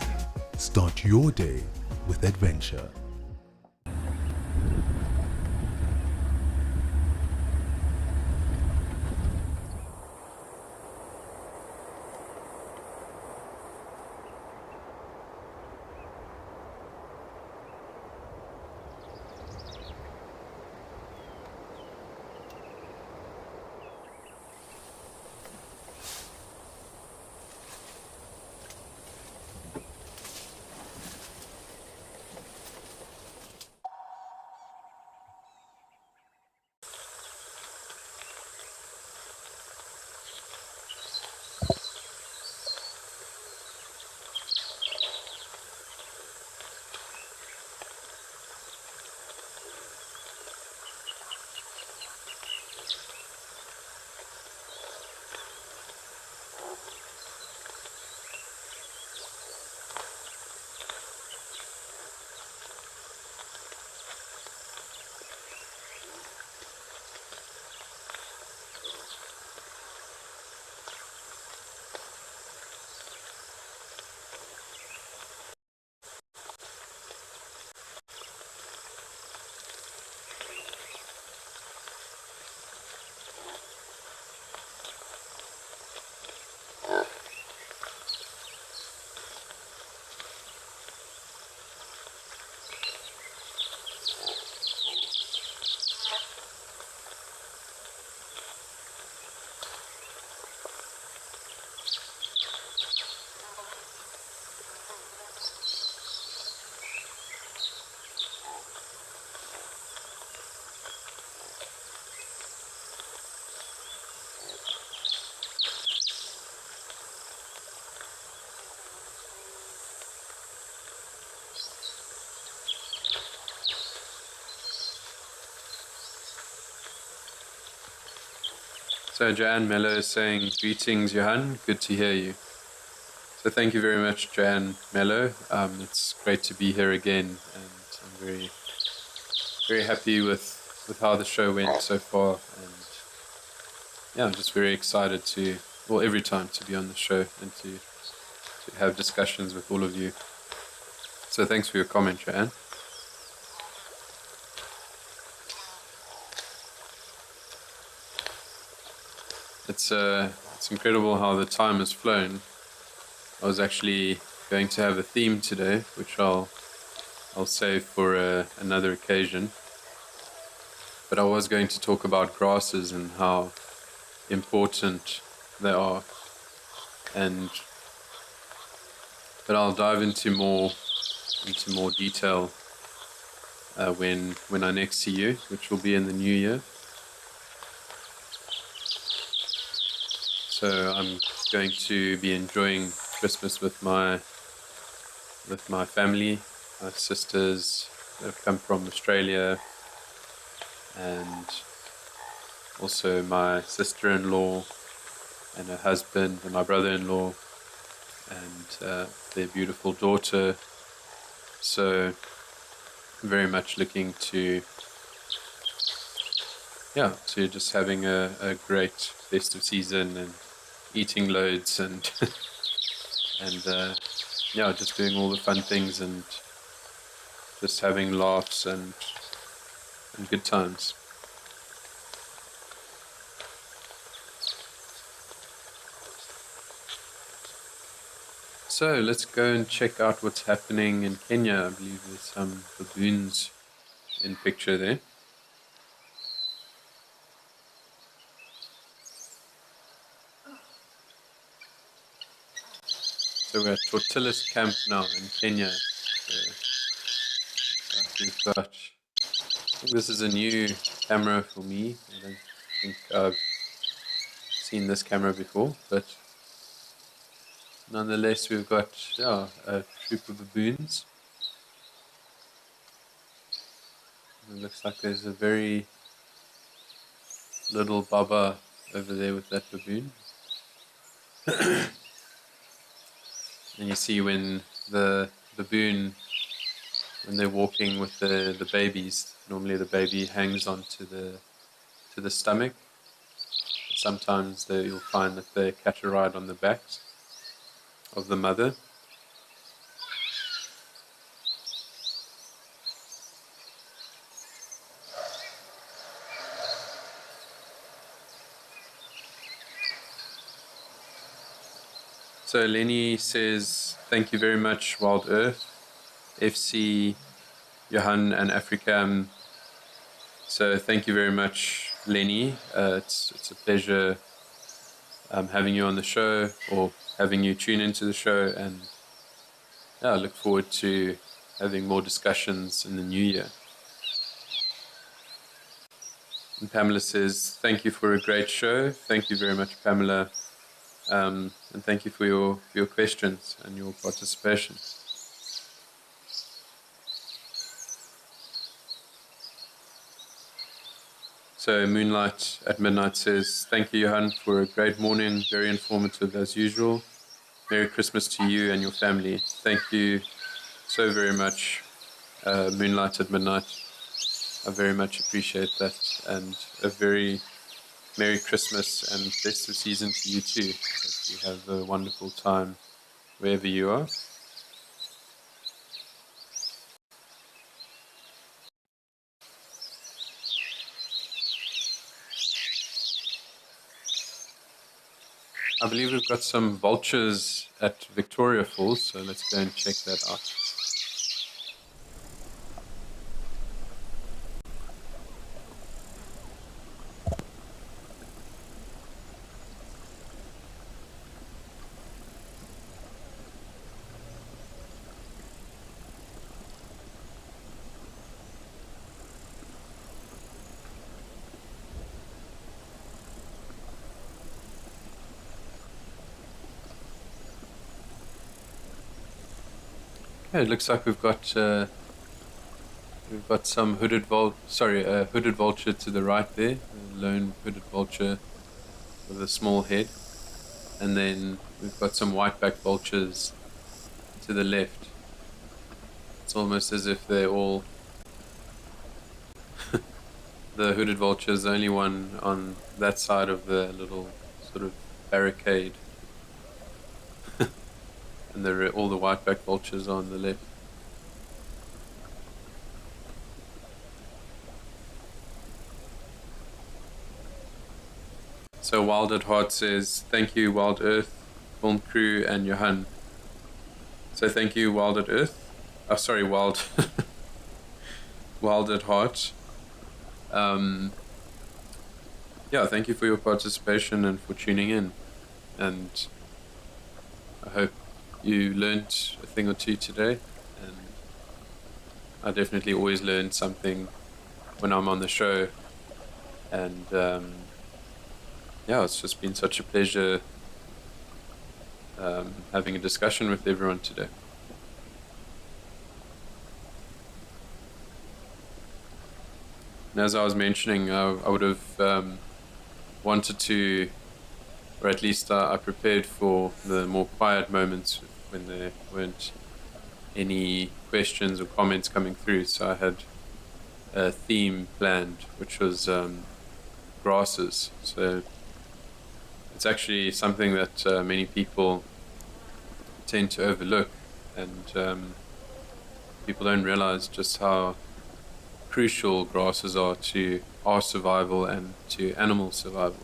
Start your day with adventure. So Joanne Mello is saying, greetings Johan, good to hear you. So thank you very much, Joanne Mello. It's great to be here again, and I'm very very happy with how the show went so far, and yeah, I'm just very excited to, well, every time to be on the show and to have discussions with all of you. So thanks for your comment, Joanne. It's incredible how the time has flown. I was actually going to have a theme today, which I'll save for another occasion. But I was going to talk about grasses and how important they are, but I'll dive into more detail when I next see you, which will be in the new year. So I'm going to be enjoying Christmas with my family, my sisters that have come from Australia, and also my sister-in-law and her husband and my brother-in-law and their beautiful daughter. So very much looking to just having a great festive season and eating loads and just doing all the fun things and just having laughs and good times. So let's go and check out what's happening in Kenya. I believe there's some baboons in picture there. So we're at Tortillas Camp now in Kenya. So I think this is a new camera for me. I don't think I've seen this camera before, but nonetheless we've got a troop of baboons. It looks like there's a very little baba over there with that baboon. And you see when the baboon, when they're walking with the babies, normally the baby hangs onto the stomach. Sometimes you'll find that they catch a ride on the backs of the mother. So Lenny says, thank you very much, Wild Earth, FC, Johan and Africam. So thank you very much, Lenny. It's a pleasure having you on the show, or having you tune into the show, and I look forward to having more discussions in the new year. And Pamela says, thank you for a great show. Thank you very much, Pamela. And thank you for your questions and your participation. So Moonlight at Midnight says, thank you, Johan, for a great morning, very informative as usual. Merry Christmas to you and your family. Thank you so very much, Moonlight at Midnight. I very much appreciate that, and a very Merry Christmas and festive season to you too. I hope you have a wonderful time wherever you are. I believe we've got some vultures at Victoria Falls, so let's go and check that out. Okay, it looks like we've got some hooded vulture to the right there, a lone hooded vulture with a small head, and then we've got some white-backed vultures to the left. It's almost as if they're all The hooded vulture is the only one on that side of the little sort of barricade. And all the whiteback vultures are on the left. So Wild at Heart says, thank you Wild Earth, film crew and Johan. So thank you Wild at Earth. Oh sorry, Wild Wild at Heart. Yeah, thank you for your participation and for tuning in. And I hope you learned a thing or two today. And I definitely always learn something when I'm on the show. And yeah, it's just been such a pleasure having a discussion with everyone today. And as I was mentioning, I would have wanted to, or at least I prepared for the more quiet moments when there weren't any questions or comments coming through. So I had a theme planned, which was grasses. So it's actually something that many people tend to overlook, and people don't realize just how crucial grasses are to our survival and to animal survival,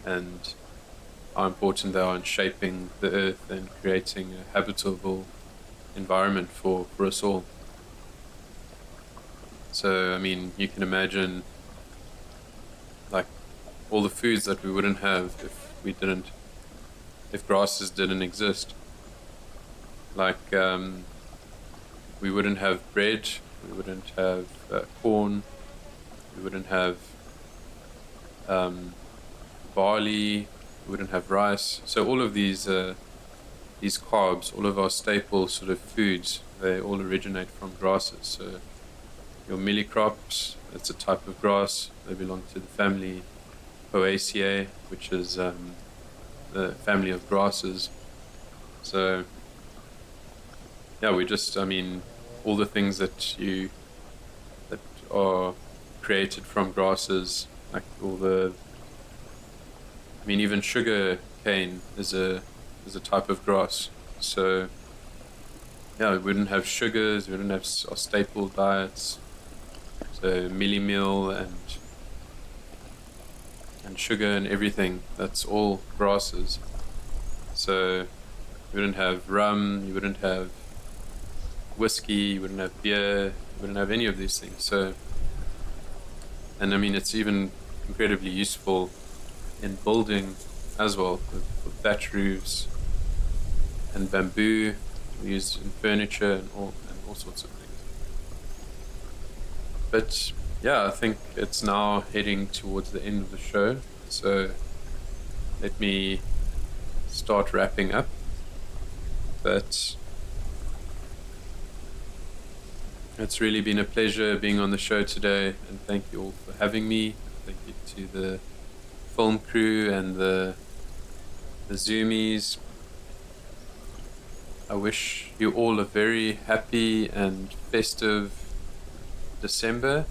and how important they are in shaping the earth and creating a habitable environment for us all. So, I mean, you can imagine like all the foods that we wouldn't have if grasses didn't exist. Like, we wouldn't have bread, we wouldn't have corn, we wouldn't have barley, we wouldn't have rice. So all of these carbs, all of our staple sort of foods, they all originate from grasses. So your millie crops, that's a type of grass. They belong to the family Poaceae, which is the family of grasses. So yeah, I mean, all the things that are created from grasses, like even sugar cane is a type of grass. So yeah, we wouldn't have sugars, we wouldn't have our staple diets. So millie meal and sugar and everything, that's all grasses. So you wouldn't have rum, you wouldn't have whiskey, you wouldn't have beer, you wouldn't have any of these things. So, and I mean, it's even incredibly useful in building as well, with thatch roofs and bamboo used in furniture and all sorts of things. But yeah, I think it's now heading towards the end of the show, so let me start wrapping up. But it's really been a pleasure being on the show today, and thank you all for having me. Thank you to the film crew and the Zoomies. I wish you all a very happy and festive December,